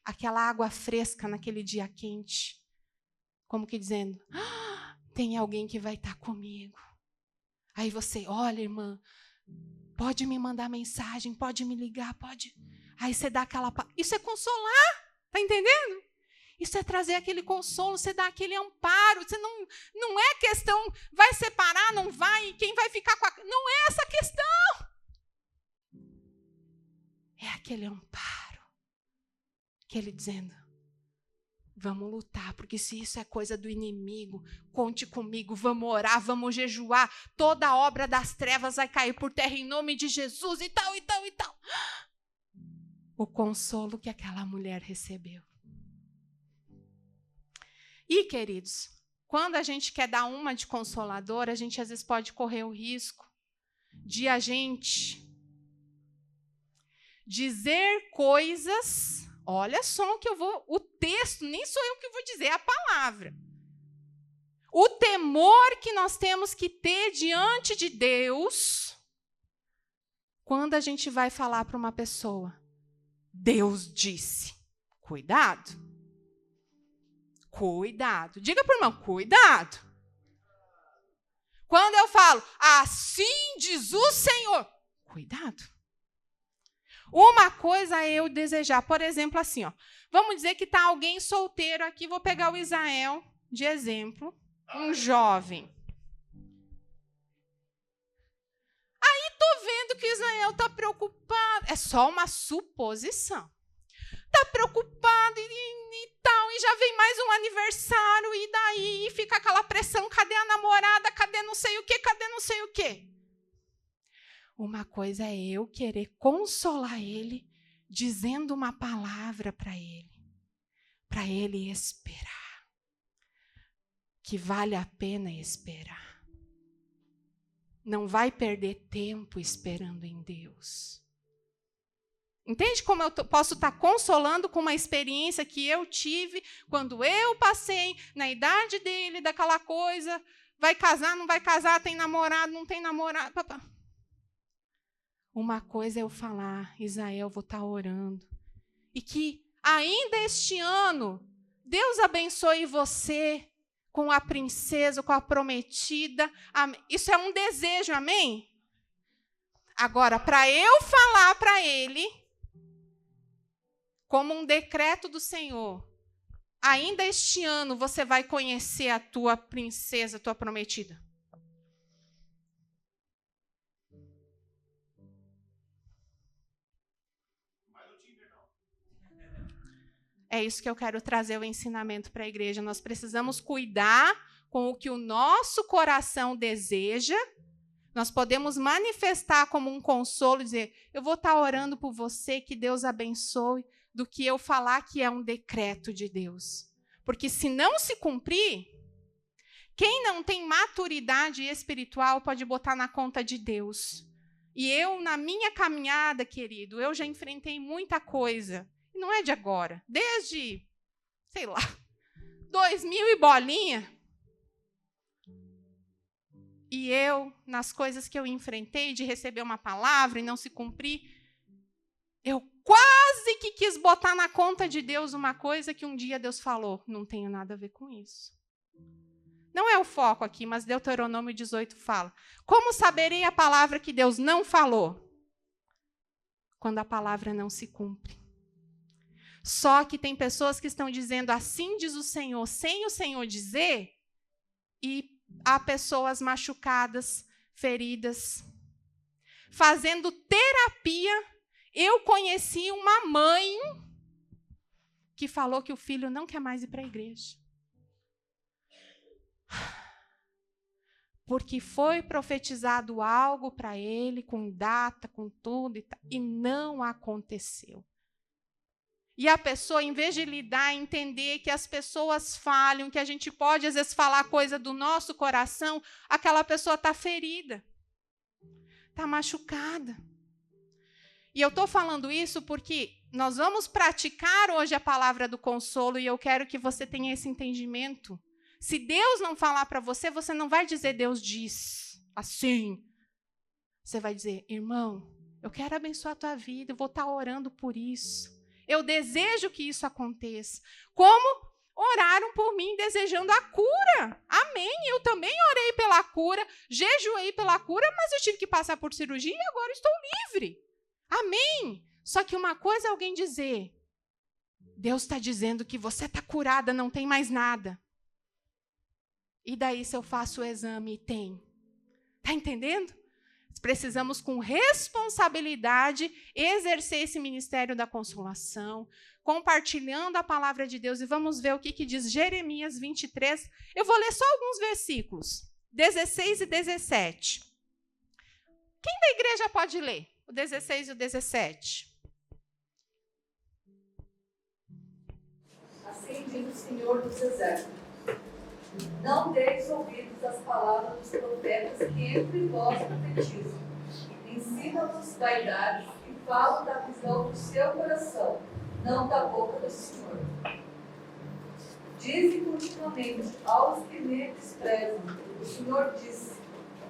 Speaker 3: Aquela água fresca naquele dia quente. Como que dizendo, tem alguém que vai estar comigo. Aí você, olha, irmã, pode me mandar mensagem, pode me ligar, pode. Aí você dá aquela... Isso é consolar, tá entendendo? Isso é trazer aquele consolo, você dá aquele amparo. Você não é questão, vai separar, não vai, quem vai ficar com a... Não é essa questão. É aquele amparo. Aquele dizendo, vamos lutar, porque se isso é coisa do inimigo, conte comigo, vamos orar, vamos jejuar, toda a obra das trevas vai cair por terra em nome de Jesus e tal, e tal, e tal. O consolo que aquela mulher recebeu. E, queridos, quando a gente quer dar uma de consolador, a gente às vezes pode correr o risco de a gente dizer coisas... Olha só que o texto, nem sou eu que vou dizer, é a palavra. O temor que nós temos que ter diante de Deus, quando a gente vai falar para uma pessoa, Deus disse, cuidado. Cuidado. Diga para o irmão, cuidado. Quando eu falo, assim diz o Senhor, cuidado. Uma coisa é eu desejar, por exemplo, assim, ó, vamos dizer que está alguém solteiro aqui, vou pegar o Israel de exemplo, um jovem. Aí estou vendo que o Israel está preocupado, é só uma suposição. Está preocupado e tal, e já vem mais um aniversário, e daí fica aquela pressão, cadê a namorada, cadê não sei o quê, cadê não sei o quê. Uma coisa é eu querer consolar ele, dizendo uma palavra para ele esperar. Que vale a pena esperar. Não vai perder tempo esperando em Deus. Entende como eu posso estar consolando com uma experiência que eu tive quando eu passei na idade dele, daquela coisa, vai casar, não vai casar, tem namorado, não tem namorado, papá. Uma coisa é eu falar, Israel, vou estar orando. E que ainda este ano, Deus abençoe você com a princesa, com a prometida. Isso é um desejo, amém? Agora, para eu falar para ele, como um decreto do Senhor, ainda este ano você vai conhecer a tua princesa, a tua prometida. É isso que eu quero trazer o ensinamento para a igreja. Nós precisamos cuidar com o que o nosso coração deseja. Nós podemos manifestar como um consolo, dizer, eu vou estar orando por você, que Deus abençoe, do que eu falar que é um decreto de Deus. Porque se não se cumprir, quem não tem maturidade espiritual pode botar na conta de Deus. E eu, na minha caminhada, querido, eu já enfrentei muita coisa. E não é de agora. Desde, sei lá, 2000 e bolinha. E eu, nas coisas que eu enfrentei, de receber uma palavra e não se cumprir, eu quase que quis botar na conta de Deus uma coisa que um dia Deus falou. Não tenho nada a ver com isso. Não é o foco aqui, mas Deuteronômio 18 fala. Como saberei a palavra que Deus não falou? Quando a palavra não se cumpre. Só que tem pessoas que estão dizendo assim diz o Senhor, sem o Senhor dizer, e há pessoas machucadas, feridas, fazendo terapia. Eu conheci uma mãe que falou que o filho não quer mais ir para a igreja. Porque foi profetizado algo para ele, com data, com tudo, e não aconteceu. E a pessoa, em vez de lidar, entender que as pessoas falham, que a gente pode, às vezes, falar coisa do nosso coração, aquela pessoa está ferida, está machucada. E eu estou falando isso porque nós vamos praticar hoje a palavra do consolo e eu quero que você tenha esse entendimento. Se Deus não falar para você, você não vai dizer Deus diz assim. Você vai dizer, irmão, eu quero abençoar a tua vida, eu vou estar orando por isso. Eu desejo que isso aconteça. Como oraram por mim desejando a cura. Amém. Eu também orei pela cura, jejuei pela cura, mas eu tive que passar por cirurgia e agora estou livre. Amém. Só que uma coisa é alguém dizer, Deus está dizendo que você está curada, não tem mais nada. E daí se eu faço o exame e tem? Está entendendo? Precisamos, com responsabilidade, exercer esse ministério da consolação, compartilhando a palavra de Deus. E vamos ver o que diz Jeremias 23. Eu vou ler só alguns versículos, 16 e 17. Quem da igreja pode ler o 16 e o 17?
Speaker 5: Assim diz o Senhor dos Exércitos. Não deis ouvidos às palavras dos profetas que entre vós profetizam. Ensinam-vos vaidades e falam da visão do seu coração, não da boca do Senhor. Dizem continuamente aos que me desprezam. O Senhor disse,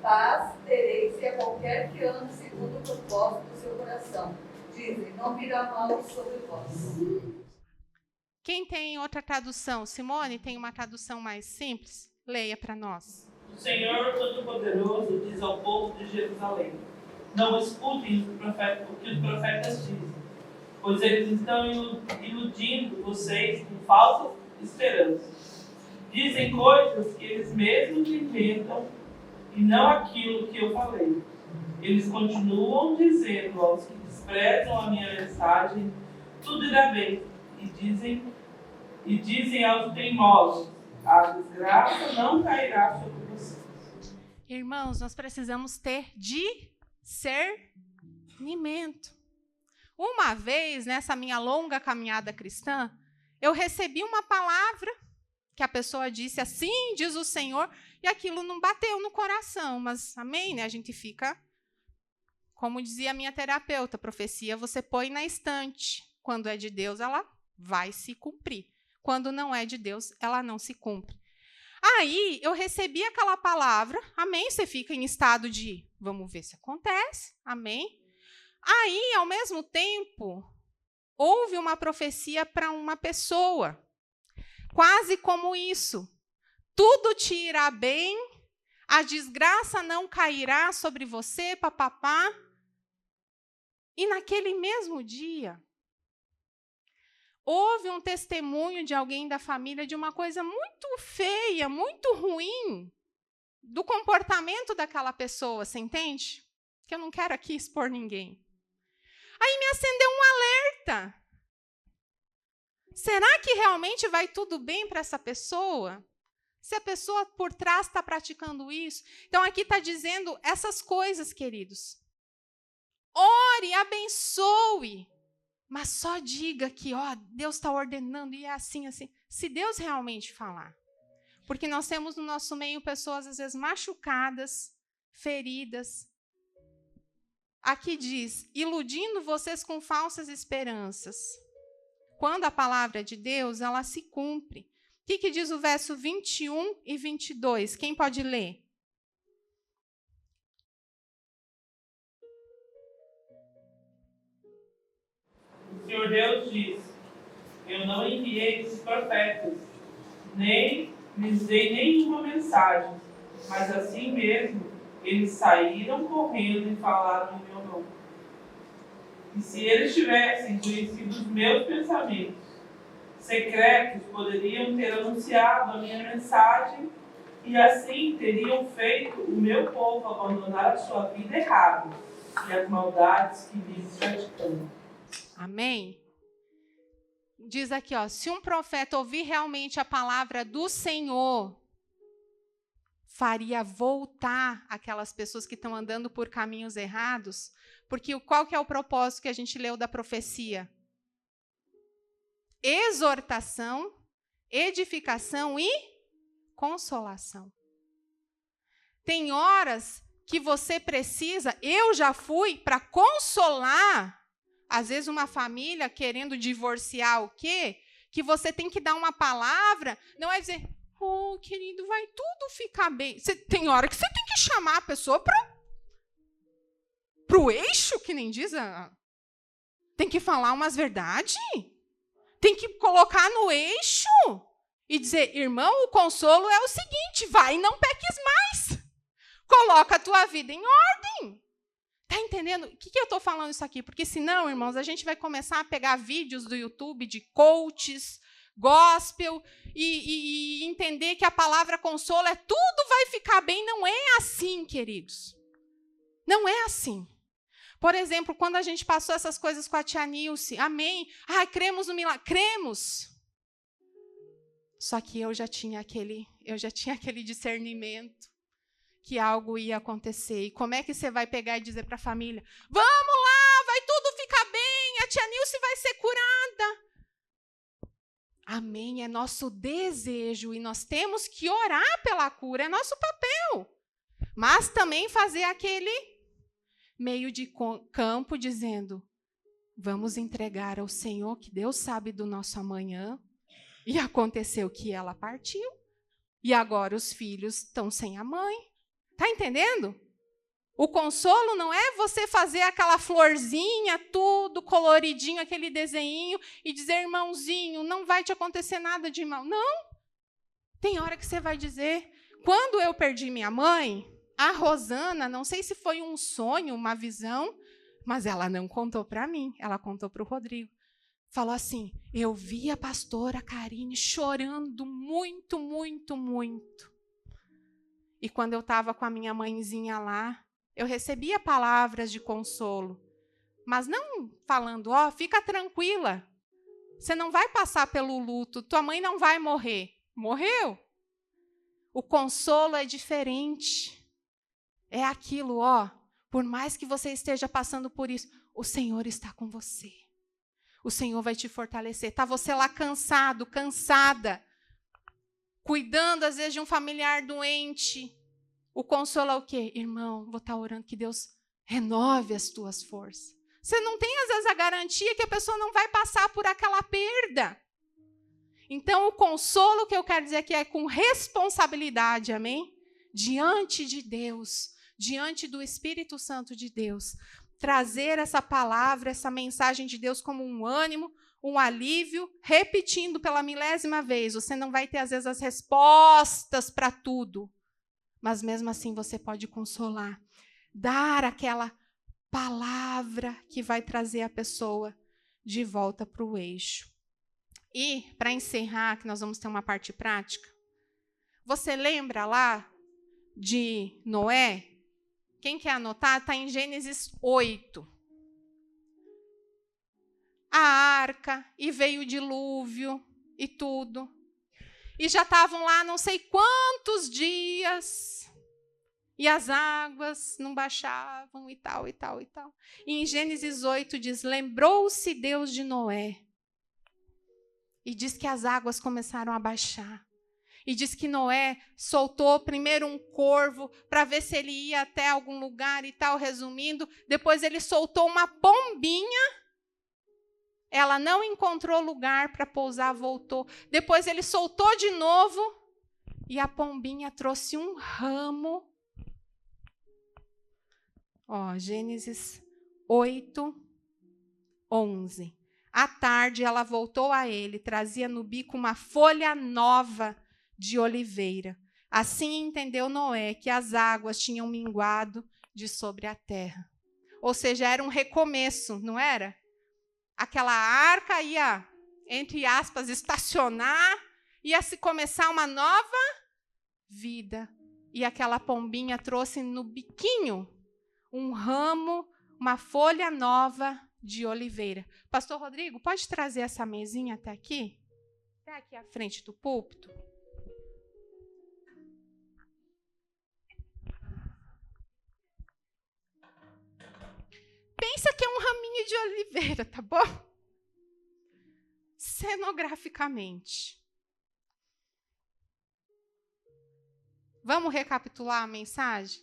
Speaker 5: paz tereis e a qualquer que ande segundo o propósito do seu coração. Dizem, não virá mal sobre vós.
Speaker 3: Quem tem outra tradução? Simone, tem uma tradução mais simples? Leia para nós.
Speaker 7: O Senhor Todo-Poderoso diz ao povo de Jerusalém, não escutem o que os profetas dizem, pois eles estão iludindo vocês com falsas esperanças. Dizem coisas que eles mesmos inventam e não aquilo que eu falei. Eles continuam dizendo aos que desprezam a minha mensagem, tudo irá bem, e dizem aos teimosos, a desgraça não cairá sobre vocês.
Speaker 3: Irmãos, nós precisamos ter discernimento. Uma vez, nessa minha longa caminhada cristã, eu recebi uma palavra que a pessoa disse assim, diz o Senhor, e aquilo não bateu no coração, mas amém, né? A gente fica, como dizia a minha terapeuta, profecia você põe na estante. Quando é de Deus, ela vai se cumprir. Quando não é de Deus, ela não se cumpre. Aí, eu recebi aquela palavra, amém? Você fica em estado de, vamos ver se acontece, amém? Aí, ao mesmo tempo, houve uma profecia para uma pessoa, quase como isso. tudo te irá bem, a desgraça não cairá sobre você, papapá. E naquele mesmo dia, houve um testemunho de alguém da família de uma coisa muito feia, muito ruim, do comportamento daquela pessoa, você entende? Que eu não quero aqui expor ninguém. Aí me acendeu um alerta. Será que realmente vai tudo bem para essa pessoa? Se a pessoa por trás está praticando isso? Então, aqui está dizendo essas coisas, queridos. Ore, abençoe, mas só diga que Deus está ordenando e é assim, assim. Se Deus realmente falar. Porque nós temos no nosso meio pessoas, às vezes, machucadas, feridas. Aqui diz, iludindo vocês com falsas esperanças. Quando a palavra é de Deus, ela se cumpre. O que diz o verso 21 e 22? Quem pode ler?
Speaker 7: O Senhor Deus diz, eu não enviei esses profetas, nem lhes dei nenhuma mensagem, mas assim mesmo eles saíram correndo e falaram em meu nome. E se eles tivessem conhecido os meus pensamentos secretos, poderiam ter anunciado a minha mensagem e assim teriam feito o meu povo abandonar a sua vida errada e as maldades que vive praticando.
Speaker 3: Amém? Diz aqui, se um profeta ouvir realmente a palavra do Senhor, faria voltar aquelas pessoas que estão andando por caminhos errados, porque qual que é o propósito que a gente leu da profecia? Exortação, edificação e consolação. Tem horas que você precisa, eu já fui para consolar, às vezes uma família querendo divorciar o quê? Que você tem que dar uma palavra, não é dizer, querido, vai tudo ficar bem. Tem hora que você tem que chamar a pessoa para o eixo, que nem diz. Tem que falar umas verdades. Tem que colocar no eixo e dizer, irmão, o consolo é o seguinte, vai e não peques mais. Coloca a tua vida em ordem. Está entendendo? O que eu estou falando isso aqui? Porque senão, irmãos, a gente vai começar a pegar vídeos do YouTube de coaches, gospel, e entender que a palavra consolo é tudo vai ficar bem. Não é assim, queridos. Não é assim. Por exemplo, quando a gente passou essas coisas com a tia Nilce, amém? Cremos no milagre. Cremos. Só que eu já tinha aquele discernimento que algo ia acontecer. E como é que você vai pegar e dizer para a família, vamos lá, vai tudo ficar bem, a tia Nilce vai ser curada. Amém, é nosso desejo e nós temos que orar pela cura, é nosso papel. Mas também fazer aquele meio de campo dizendo, vamos entregar ao Senhor, que Deus sabe do nosso amanhã. E aconteceu que ela partiu. E agora os filhos estão sem a mãe. Está entendendo? O consolo não é você fazer aquela florzinha, tudo coloridinho, aquele desenho, e dizer, irmãozinho, não vai te acontecer nada de mal. Não. Tem hora que você vai dizer, quando eu perdi minha mãe, a Rosana, não sei se foi um sonho, uma visão, mas ela não contou para mim, ela contou para o Rodrigo. Falou assim, eu vi a pastora Karine chorando muito, muito, muito. E quando eu estava com a minha mãezinha lá, eu recebia palavras de consolo, mas não falando, fica tranquila, você não vai passar pelo luto, tua mãe não vai morrer. Morreu. O consolo é diferente. É aquilo, por mais que você esteja passando por isso, o Senhor está com você. O Senhor vai te fortalecer. Está você lá cansado, cansada, cuidando, às vezes, de um familiar doente. O consolo é o quê? Irmão, vou estar orando que Deus renove as tuas forças. Você não tem, às vezes, a garantia que a pessoa não vai passar por aquela perda. Então, o consolo que eu quero dizer aqui é com responsabilidade, amém? Diante de Deus, diante do Espírito Santo de Deus. Trazer essa palavra, essa mensagem de Deus como um ânimo, um alívio, repetindo pela 1000ª vez. Você não vai ter, às vezes, as respostas para tudo, mas mesmo assim você pode consolar, dar aquela palavra que vai trazer a pessoa de volta para o eixo. E, para encerrar, que nós vamos ter uma parte prática, você lembra lá de Noé? Quem quer anotar? Está em Gênesis 8. A arca, e veio o dilúvio, e tudo. E já estavam lá não sei quantos dias, e as águas não baixavam, e tal, e tal, e tal. E em Gênesis 8 diz, lembrou-se Deus de Noé. E diz que as águas começaram a baixar. E diz que Noé soltou primeiro um corvo para ver se ele ia até algum lugar e tal, resumindo. Depois ele soltou uma pombinha. Ela não encontrou lugar para pousar, voltou. Depois ele soltou de novo e a pombinha trouxe um ramo. Gênesis 8, 11. À tarde ela voltou a ele, trazia no bico uma folha nova de oliveira. Assim entendeu Noé que as águas tinham minguado de sobre a terra. Ou seja, era um recomeço, não era? Aquela arca ia, entre aspas, estacionar, ia se começar uma nova vida. E aquela pombinha trouxe no biquinho um ramo, uma folha nova de oliveira. Pastor Rodrigo, pode trazer essa mesinha até aqui? Até aqui à frente do púlpito. Pensa que é um raminho de oliveira, tá bom? Cenograficamente. Vamos recapitular a mensagem?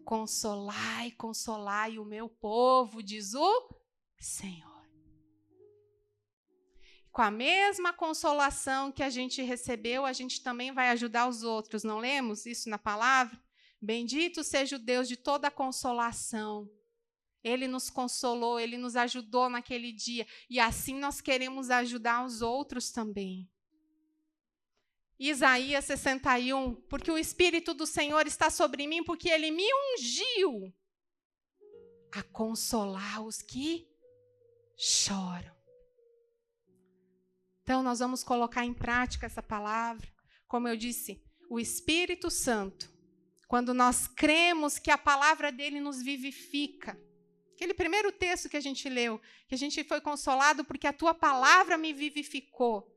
Speaker 3: Consolai, consolai o meu povo, diz o Senhor. Com a mesma consolação que a gente recebeu, a gente também vai ajudar os outros. Não lemos isso na palavra? Bendito seja o Deus de toda a consolação. Ele nos consolou, Ele nos ajudou naquele dia. E assim nós queremos ajudar os outros também. Isaías 61, porque o Espírito do Senhor está sobre mim, porque Ele me ungiu a consolar os que choram. Então, nós vamos colocar em prática essa palavra. Como eu disse, o Espírito Santo, quando nós cremos que a palavra dele nos vivifica. Aquele primeiro texto que a gente leu, que a gente foi consolado porque a tua palavra me vivificou.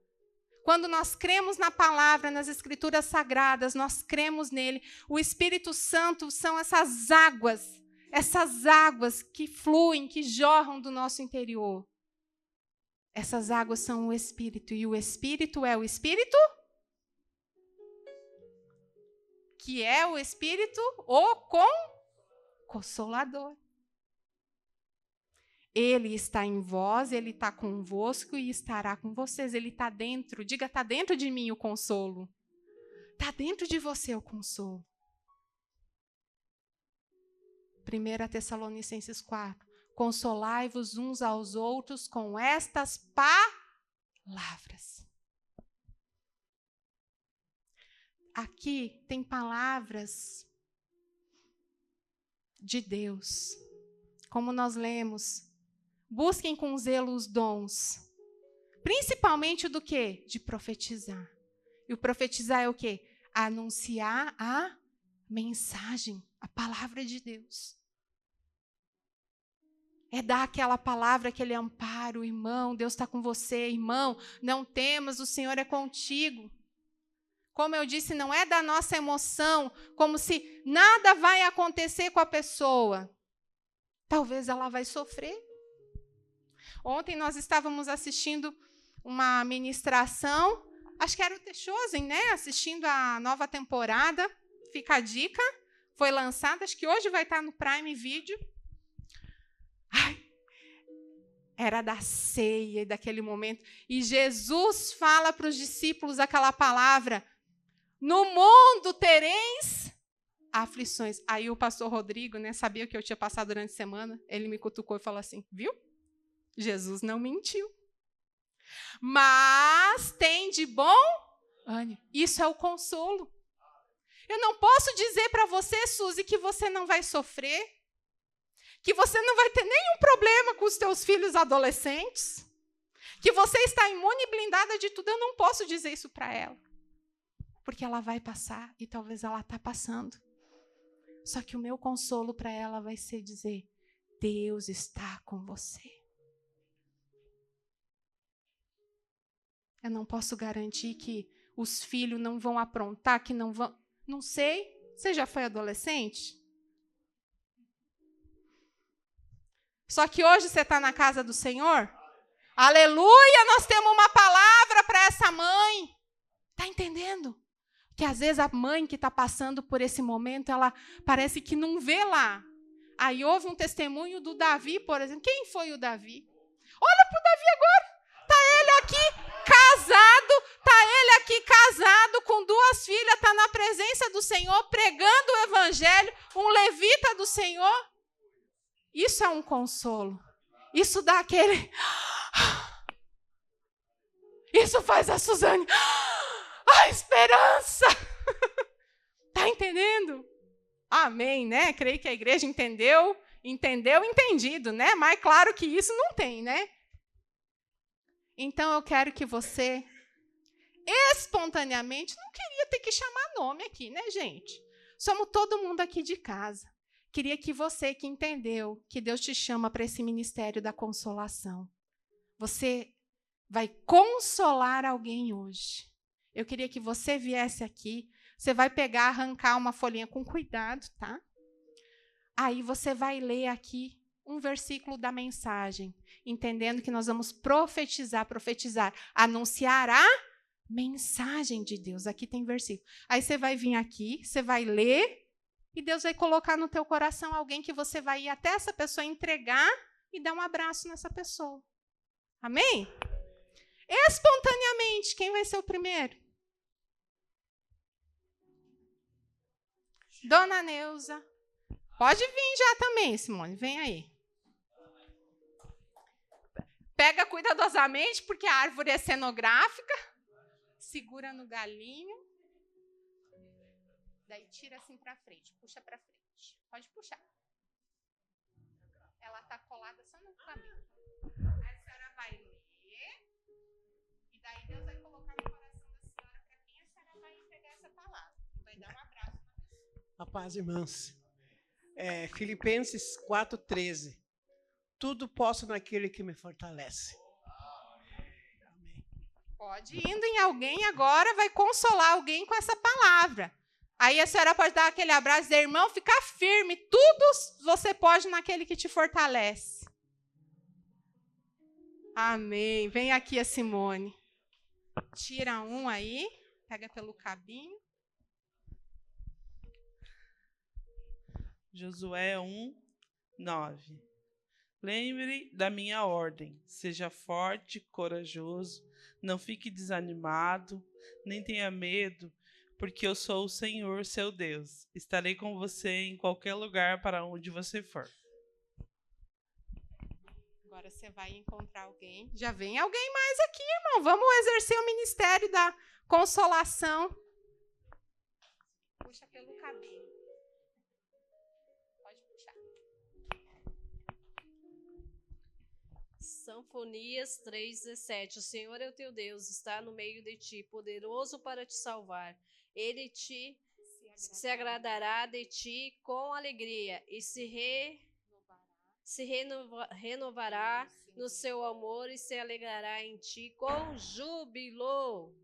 Speaker 3: Quando nós cremos na palavra, nas escrituras sagradas, nós cremos nele. O Espírito Santo são essas águas que fluem, que jorram do nosso interior. Essas águas são o Espírito, e o Espírito é o Espírito que é o Espírito, o Consolador. Ele está em vós, Ele está convosco e estará com vocês. Ele está dentro. Diga, está dentro de mim o consolo. Está dentro de você o consolo. 1 Tessalonicenses 4. Consolai-vos uns aos outros com estas palavras. Aqui tem palavras de Deus. Como nós lemos. Busquem com zelo os dons. Principalmente do quê? De profetizar. E o profetizar é o quê? Anunciar a mensagem, a palavra de Deus. É dar aquela palavra, aquele amparo, irmão, Deus está com você, irmão, não temas, o Senhor é contigo. Como eu disse, não é da nossa emoção, como se nada vai acontecer com a pessoa. Talvez ela vai sofrer. Ontem nós estávamos assistindo uma ministração, acho que era o Techosen, né? Assistindo a nova temporada, fica a dica, foi lançada, acho que hoje vai estar no Prime Video. Era da ceia e daquele momento. E Jesus fala para os discípulos aquela palavra, no mundo tereis aflições. Aí o pastor Rodrigo, né, sabia o que eu tinha passado durante a semana, ele me cutucou e falou assim, viu? Jesus não mentiu. Mas tem de bom ânimo. Isso é o consolo. Eu não posso dizer para você, Suzy, que você não vai sofrer, que você não vai ter nenhum problema com os teus filhos adolescentes, que você está imune e blindada de tudo. Eu não posso dizer isso para ela, porque ela vai passar e talvez ela está passando. Só que o meu consolo para ela vai ser dizer: Deus está com você. Eu não posso garantir que os filhos não vão aprontar, que não vão... Não sei. Você já foi adolescente? Só que hoje você está na casa do Senhor? Aleluia! Nós temos uma palavra para essa mãe. Está entendendo? Que às vezes a mãe que está passando por esse momento, ela parece que não vê lá. Aí houve um testemunho do Davi, por exemplo. Quem foi o Davi? Olha para o Davi agora. Está ele aqui casado com 2 filhas, está na presença do Senhor, pregando o evangelho, um levita do Senhor. Isso é um consolo. Isso dá aquele... Isso faz a Suzane... A esperança! Está entendendo? Amém, né? Creio que a igreja entendeu, entendido, né? Mas claro que isso não tem, né? Então eu quero que você, espontaneamente, não queria ter que chamar nome aqui, né, gente? Somos todo mundo aqui de casa. Queria que você que entendeu que Deus te chama para esse ministério da consolação. Você vai consolar alguém hoje. Eu queria que você viesse aqui. Você vai pegar, arrancar uma folhinha com cuidado, tá? Aí você vai ler aqui um versículo da mensagem, entendendo que nós vamos profetizar, anunciar a mensagem de Deus. Aqui tem versículo. Aí você vai vir aqui, você vai ler, e Deus vai colocar no teu coração alguém que você vai ir até essa pessoa entregar e dar um abraço nessa pessoa. Amém? Espontaneamente, quem vai ser o primeiro? Dona Neuza. Pode vir já também, Simone. Vem aí. Pega cuidadosamente, porque a árvore é cenográfica. Segura no galinho. Daí tira assim para frente. Puxa para frente. Pode puxar. Ela está colada só no caminho. Aí a senhora vai ler. E daí Deus vai colocar no coração da senhora para quem a senhora vai pegar essa palavra. Vai dar um abraço na pessoa.
Speaker 6: A paz, irmãs. Filipenses 4,13. Tudo posso naquele que me fortalece. Amém.
Speaker 3: Pode ir indo em alguém agora, vai consolar alguém com essa palavra. Aí a senhora pode dar aquele abraço e dizer: irmão, fica firme. Tudo você pode naquele que te fortalece. Amém. Vem aqui a Simone. Tira um aí, pega pelo cabinho.
Speaker 7: Josué 1:9. Lembre da minha ordem. Seja forte, corajoso. Não fique desanimado, nem tenha medo, porque eu sou o Senhor, seu Deus. Estarei com você em qualquer lugar para onde você for.
Speaker 3: Agora você vai encontrar alguém. Já vem alguém mais aqui, irmão. Vamos exercer o ministério da consolação. Puxa pelo cabelo. Pode puxar.
Speaker 1: Sanfonias 3:17. O Senhor é o teu Deus, está no meio de ti, poderoso para te salvar. Ele se agradará de ti com alegria e renovará no seu amor e se alegrará em ti com júbilo.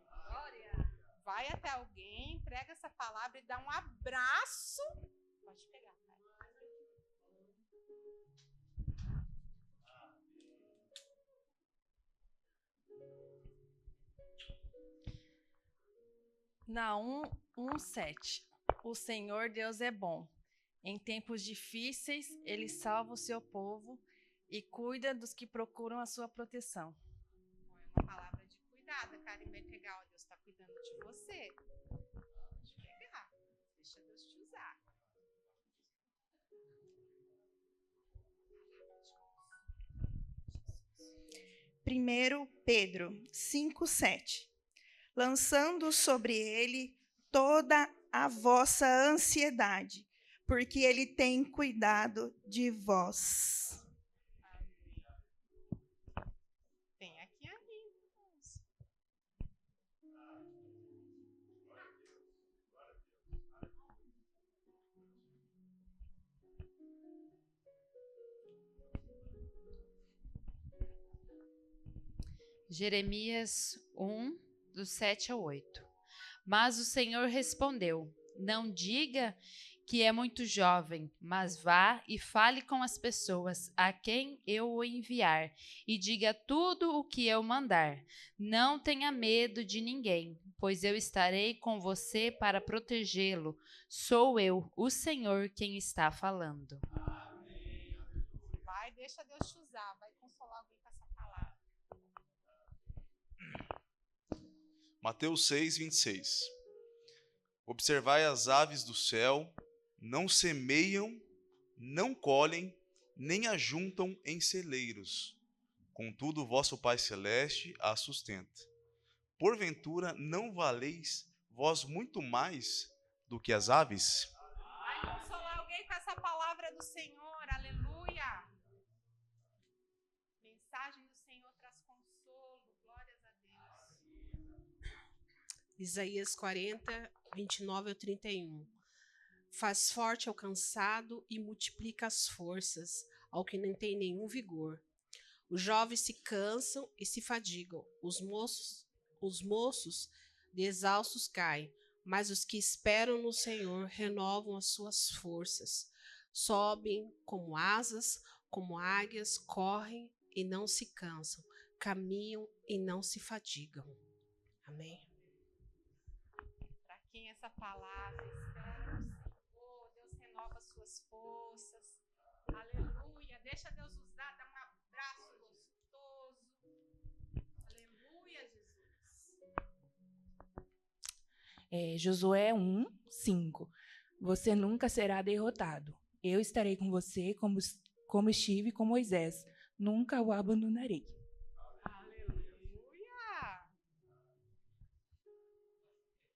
Speaker 3: Glória. Vai até alguém, prega essa palavra e dá um abraço. Pode pegar.
Speaker 8: Naum 1:7. O Senhor Deus é bom. Em tempos difíceis, Ele salva o seu povo e cuida dos que procuram a sua proteção.
Speaker 3: É uma palavra de cuidado. A Karen vai pegar, ó, Deus está cuidando de você. Pode pegar. Deixa Deus te usar.
Speaker 9: 1 Pedro 5:7. Lançando sobre ele toda a vossa ansiedade, porque ele tem cuidado de vós.
Speaker 3: Tem aqui ainda, irmãos.
Speaker 10: Jeremias 1, do 7 ao 8. Mas o Senhor respondeu: não diga que é muito jovem, mas vá e fale com as pessoas a quem eu o enviar, e diga tudo o que eu mandar. Não tenha medo de ninguém, pois eu estarei com você para protegê-lo. Sou eu, o Senhor, quem está falando.
Speaker 3: Vai, deixa Deus te usar, vai consolar alguém com essa palavra.
Speaker 11: Mateus 6, 26. Observai as aves do céu, não semeiam, não colhem, nem ajuntam em celeiros. Contudo, vosso Pai Celeste as sustenta. Porventura, não valeis vós muito mais do que as aves?
Speaker 3: Vai consolar alguém com essa palavra do Senhor, aleluia. Mensagem do Senhor traz consolo, glórias a Deus.
Speaker 1: Isaías 40, 29 ao 31. Faz forte ao cansado e multiplica as forças ao que não tem nenhum vigor. Os jovens se cansam e se fadigam, os moços de exaustos caem, mas os que esperam no Senhor renovam as suas forças. Sobem como asas, como águias, correm e não se cansam, caminham e não se fadigam. Amém.
Speaker 3: Para quem essa palavra espera no Senhor, Deus renova suas forças. Aleluia. Deixa Deus usar, dá um abraço gostoso. Aleluia, Jesus.
Speaker 12: Josué 1, 5. Você nunca será derrotado. Eu estarei com você como estive com Moisés. Nunca o abandonarei.
Speaker 3: Aleluia.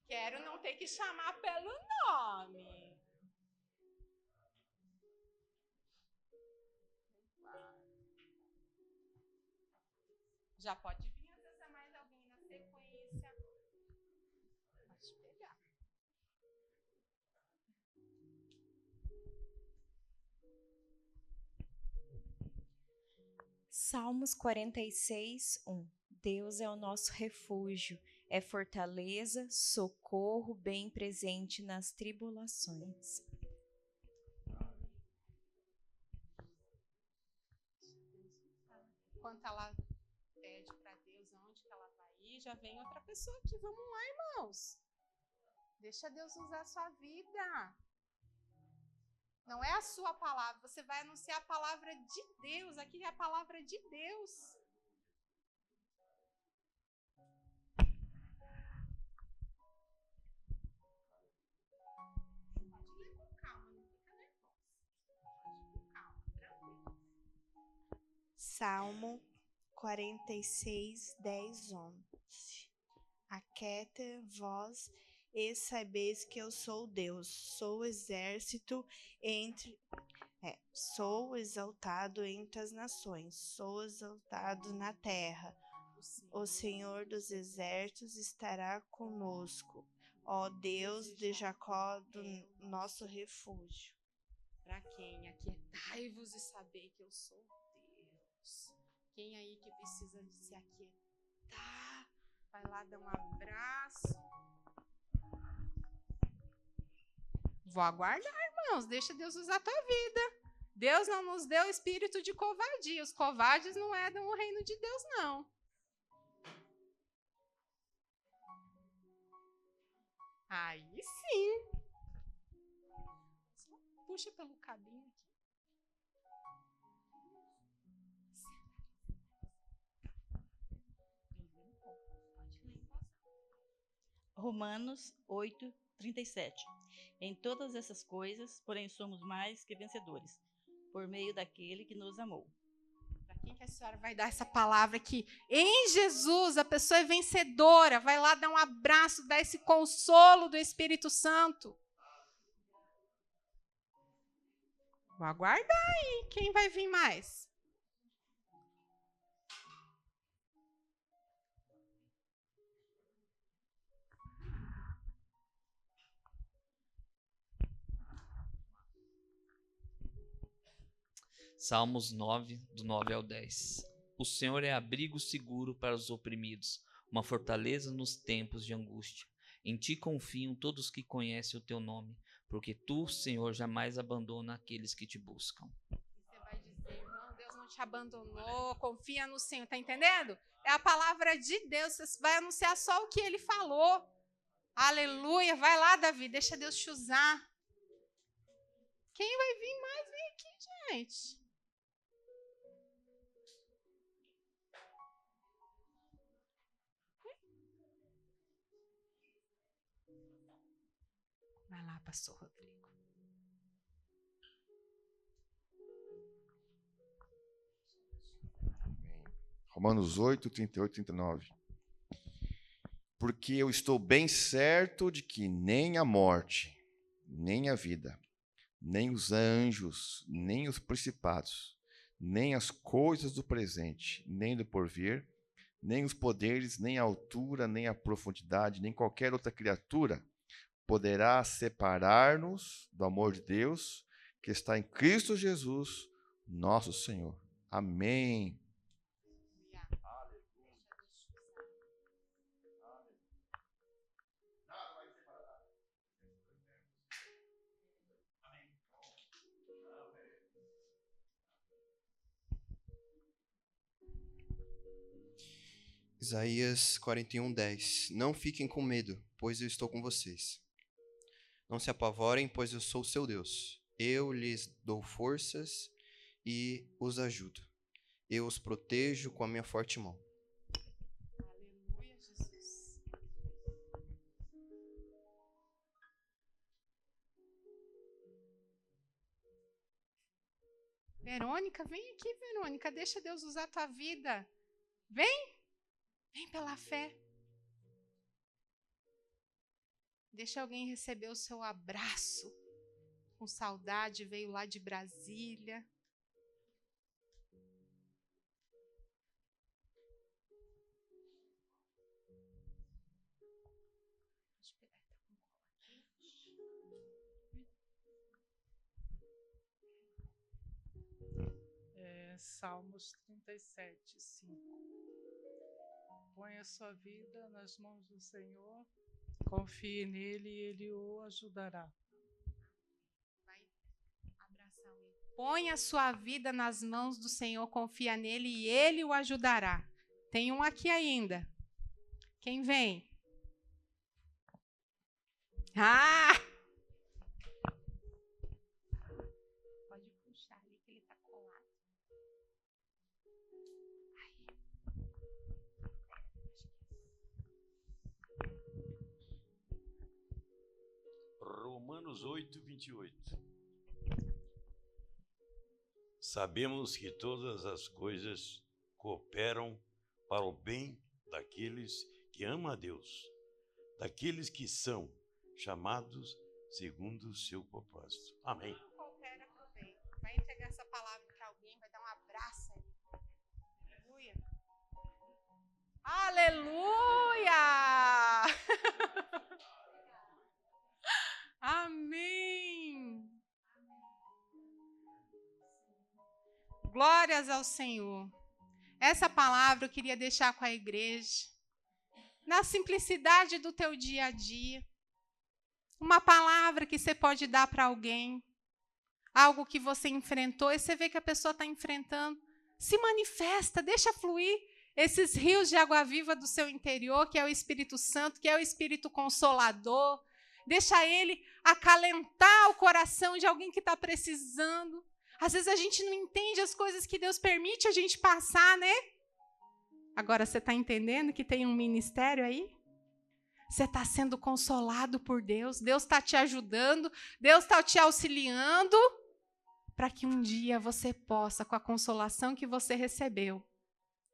Speaker 3: Quero não ter que chamar pelo nome. Já pode vir acessar mais alguém na sequência. Pode pegar.
Speaker 13: Salmos 46, 1. Deus é o nosso refúgio, é fortaleza, socorro bem presente nas tribulações.
Speaker 3: Enquanto ela pede para Deus aonde que ela vai ir, já vem outra pessoa aqui. Vamos lá, irmãos. Deixa Deus usar a sua vida. Não é a sua palavra, você vai anunciar a palavra de Deus. Aqui é a palavra de Deus. Pode ler com calma, não fica nervosa. Pode ir com calma, tranquilo.
Speaker 9: Salmo 46, 10, 11. Aquieta vós e sabeis que eu sou Deus, sou exército sou exaltado entre as nações, sou exaltado na terra. O Senhor dos exércitos estará conosco, ó Deus de Jacó, do nosso refúgio.
Speaker 3: Para quem? Aquietai-vos e sabei que eu sou Deus. Quem aí que precisa de se aquietar? Vai lá dar um abraço. Vou aguardar, irmãos. Deixa Deus usar a tua vida. Deus não nos deu espírito de covardia. Os covardes não herdam o reino de Deus, não. Aí sim. Só puxa pelo cabinho aqui.
Speaker 14: Romanos 8, 37. Em todas essas coisas, porém, somos mais que vencedores, por meio daquele que nos amou.
Speaker 3: Para Quem que a senhora vai dar essa palavra aqui? Em Jesus, a pessoa é vencedora. Vai lá dar um abraço, dar esse consolo do Espírito Santo. Vou aguardar aí. Quem vai vir mais?
Speaker 15: Salmos 9, do 9 ao 10. O Senhor é abrigo seguro para os oprimidos, uma fortaleza nos tempos de angústia. Em ti confiam todos que conhecem o teu nome, porque tu, Senhor, jamais abandona aqueles que te buscam.
Speaker 3: Você vai dizer, irmão, Deus não te abandonou, confia no Senhor, tá entendendo? É a palavra de Deus, você vai anunciar só o que ele falou. Aleluia, vai lá, Davi, deixa Deus te usar. Quem vai vir mais, vem aqui, gente. Vai lá, pastor Rodrigo.
Speaker 2: Romanos 8, 38 e 39. Porque eu estou bem certo de que nem a morte, nem a vida, nem os anjos, nem os principados, nem as coisas do presente, nem do porvir, nem os poderes, nem a altura, nem a profundidade, nem qualquer outra criatura poderá separar-nos do amor de Deus que está em Cristo Jesus, nosso Senhor. Amém.
Speaker 16: Isaías 41:10. Não fiquem com medo, pois eu estou com vocês. Não se apavorem, pois eu sou seu Deus. Eu lhes dou forças e os ajudo. Eu os protejo com a minha forte mão.
Speaker 3: Aleluia, Jesus. Verônica, vem aqui, Verônica. Deixa Deus usar a tua vida. Vem. Vem pela fé. Deixa alguém receber o seu abraço. Com saudade, veio lá de Brasília.
Speaker 17: Salmos 37, 5. Põe a sua vida nas mãos do Senhor, confie nele e ele o ajudará.
Speaker 3: Vai abraçar ele. Põe a sua vida nas mãos do Senhor, confia nele e ele o ajudará. Tem um aqui ainda. Quem vem? Ah! Pode puxar ali que ele está colado.
Speaker 18: Romanos 8, 28. Sabemos que todas as coisas cooperam para o bem daqueles que amam a Deus, daqueles que são chamados segundo o seu propósito. Amém.
Speaker 3: Coopera para o bem. Vai entregar essa palavra para alguém, vai dar um abraço. Aleluia. Aleluia! Amém. Glórias ao Senhor. Essa palavra eu queria deixar com a igreja. Na simplicidade do teu dia a dia. Uma palavra que você pode dar para alguém. Algo que você enfrentou e você vê que a pessoa está enfrentando. Se manifesta, deixa fluir esses rios de água viva do seu interior, que é o Espírito Santo, que é o Espírito Consolador. Deixa ele acalentar o coração de alguém que está precisando. Às vezes a gente não entende as coisas que Deus permite a gente passar, né? Agora você está entendendo que tem um ministério aí? Você está sendo consolado por Deus. Deus está te ajudando. Deus está te auxiliando para que um dia você possa, com a consolação que você recebeu,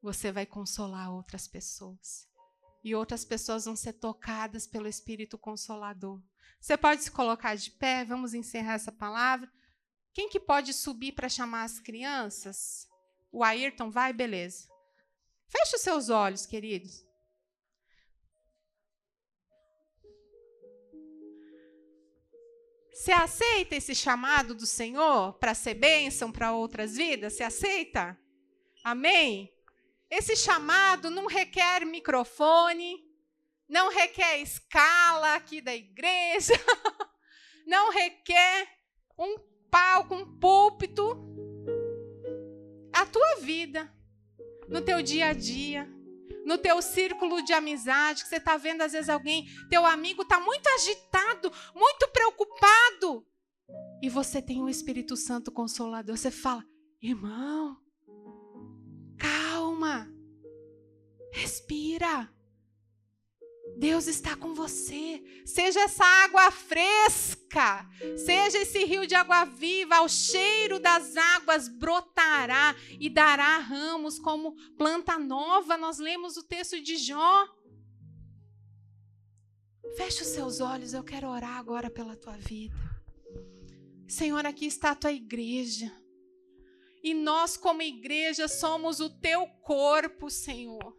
Speaker 3: você vai consolar outras pessoas. E outras pessoas vão ser tocadas pelo Espírito Consolador. Você pode se colocar de pé, vamos encerrar essa palavra. Quem que pode subir para chamar as crianças? O Ayrton vai? Beleza. Feche os seus olhos, queridos. Você aceita esse chamado do Senhor para ser bênção para outras vidas? Você aceita? Amém? Esse chamado não requer microfone, não requer escala aqui da igreja, não requer um palco, um púlpito. A tua vida, no teu dia a dia, no teu círculo de amizade, que você está vendo às vezes alguém, teu amigo está muito agitado, muito preocupado, e você tem o Espírito Santo Consolador. Você fala, irmão, calma, respira. Deus está com você. Seja essa água fresca, seja esse rio de água viva, ao cheiro das águas brotará e dará ramos como planta nova. Nós lemos o texto de Jó. Feche os seus olhos, eu quero orar agora pela tua vida. Senhor, aqui está a tua igreja. E nós, como igreja, somos o teu corpo, Senhor.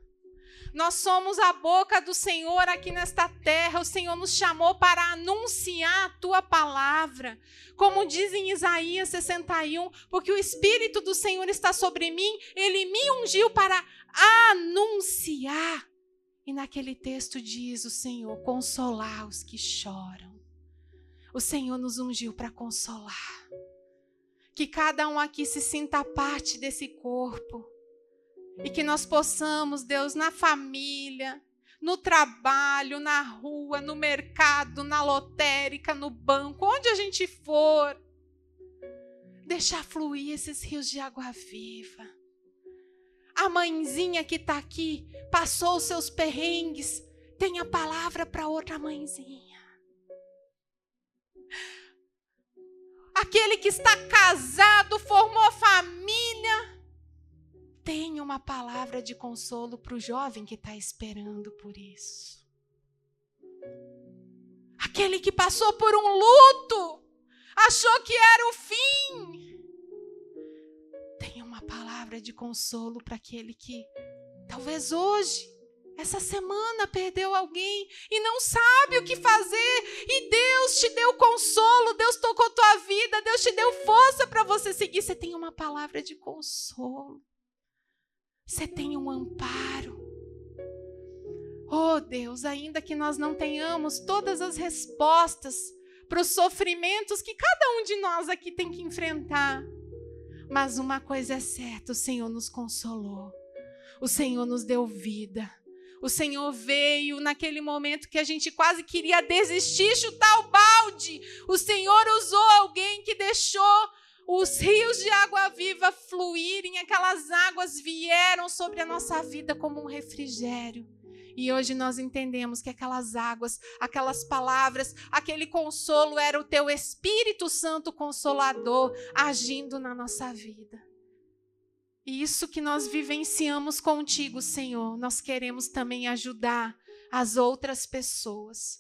Speaker 3: Nós somos a boca do Senhor aqui nesta terra. O Senhor nos chamou para anunciar a tua palavra. Como diz em Isaías 61, porque o Espírito do Senhor está sobre mim, ele me ungiu para anunciar. E naquele texto diz o Senhor, consolar os que choram. O Senhor nos ungiu para consolar. Que cada um aqui se sinta parte desse corpo. E que nós possamos, Deus, na família, no trabalho, na rua, no mercado, na lotérica, no banco, onde a gente for, deixar fluir esses rios de água viva. A mãezinha que está aqui, passou os seus perrengues, tem a palavra para outra mãezinha. Aquele que está casado, formou família, tem uma palavra de consolo para o jovem que está esperando por isso. Aquele que passou por um luto, achou que era o fim, tem uma palavra de consolo para aquele que talvez hoje, essa semana, perdeu alguém e não sabe o que fazer. E Deus te deu consolo, Deus tocou tua vida, Deus te deu força para você seguir. Você tem uma palavra de consolo. Você tem um amparo. Oh Deus, ainda que nós não tenhamos todas as respostas para os sofrimentos que cada um de nós aqui tem que enfrentar, mas uma coisa é certa, o Senhor nos consolou, o Senhor nos deu vida, o Senhor veio naquele momento que a gente quase queria desistir, chutar o balde. O Senhor usou alguém que deixou os rios de água viva fluírem, aquelas águas vieram sobre a nossa vida como um refrigério. E hoje nós entendemos que aquelas águas, aquelas palavras, aquele consolo era o teu Espírito Santo Consolador agindo na nossa vida. E isso que nós vivenciamos contigo, Senhor, nós queremos também ajudar as outras pessoas.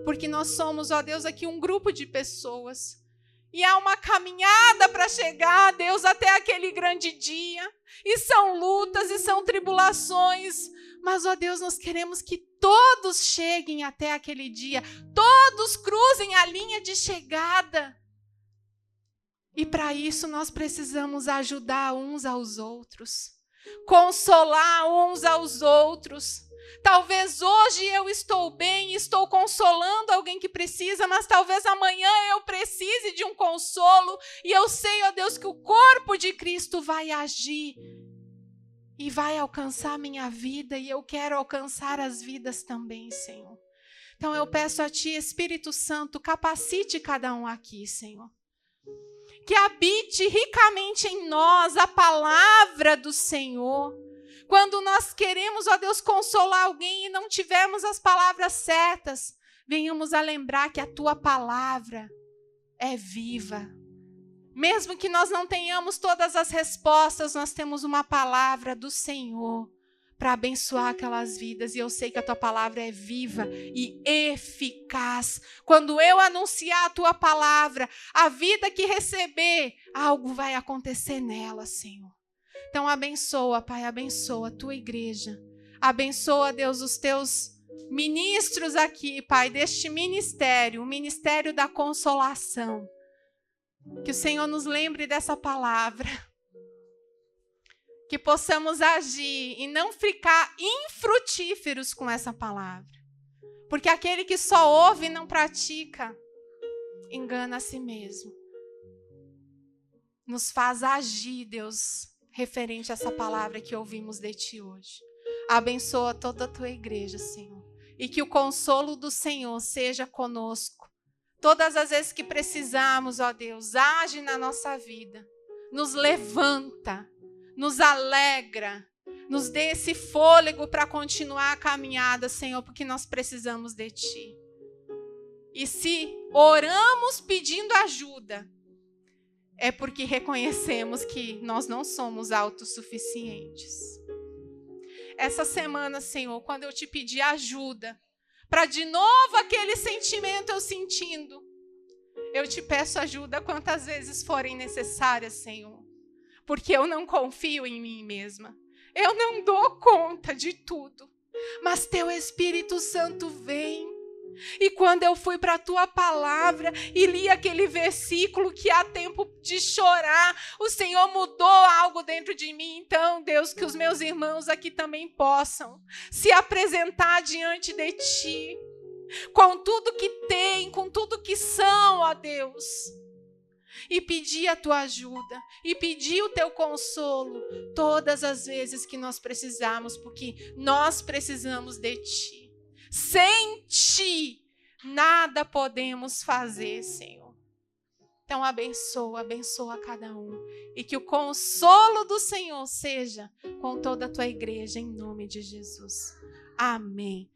Speaker 3: Porque nós somos, ó Deus, aqui um grupo de pessoas. E há uma caminhada para chegar, Deus, até aquele grande dia. E são lutas e são tribulações. Mas, ó Deus, nós queremos que todos cheguem até aquele dia. Todos cruzem a linha de chegada. E para isso nós precisamos ajudar uns aos outros. Consolar uns aos outros. Talvez hoje eu estou bem e estou consolando alguém que precisa, mas talvez amanhã eu precise de um consolo. E eu sei, ó Deus, que o corpo de Cristo vai agir e vai alcançar a minha vida, e eu quero alcançar as vidas também, Senhor. Então eu peço a Ti, Espírito Santo, capacite cada um aqui, Senhor. Que habite ricamente em nós a palavra do Senhor. Quando nós queremos, ó Deus, consolar alguém e não tivermos as palavras certas, venhamos a lembrar que a Tua palavra é viva, Mesmo que nós não tenhamos todas as respostas, nós temos uma palavra do Senhor para abençoar aquelas vidas. E eu sei que a tua palavra é viva e eficaz. Quando eu anunciar a tua palavra, a vida que receber, algo vai acontecer nela, Senhor. Então abençoa, Pai, abençoa a tua igreja. Abençoa, Deus, os teus ministros aqui, Pai, deste ministério, o ministério da consolação. Que o Senhor nos lembre dessa palavra. Que possamos agir e não ficar infrutíferos com essa palavra. Porque aquele que só ouve e não pratica, engana a si mesmo. Nos faz agir, Deus, referente a essa palavra que ouvimos de Ti hoje. Abençoa toda a Tua igreja, Senhor. E que o consolo do Senhor seja conosco. Todas as vezes que precisarmos, ó Deus, age na nossa vida. Nos levanta. Nos alegra, nos dê esse fôlego para continuar a caminhada, Senhor, porque nós precisamos de Ti. E se oramos pedindo ajuda, é porque reconhecemos que nós não somos autossuficientes. Essa semana, Senhor, quando eu Te pedi ajuda, para de novo aquele sentimento eu sentindo, eu Te peço ajuda quantas vezes forem necessárias, Senhor. Porque eu não confio em mim mesma. Eu não dou conta de tudo. Mas Teu Espírito Santo vem. E quando eu fui para a Tua palavra e li aquele versículo que há tempo de chorar, o Senhor mudou algo dentro de mim. Então, Deus, que os meus irmãos aqui também possam se apresentar diante de Ti. Com tudo que têm, com tudo que são, ó Deus. E pedir a Tua ajuda, e pedir o Teu consolo, todas as vezes que nós precisarmos, porque nós precisamos de Ti. Sem Ti, nada podemos fazer, Senhor. Então abençoa, abençoa cada um, e que o consolo do Senhor seja com toda a Tua igreja, em nome de Jesus. Amém.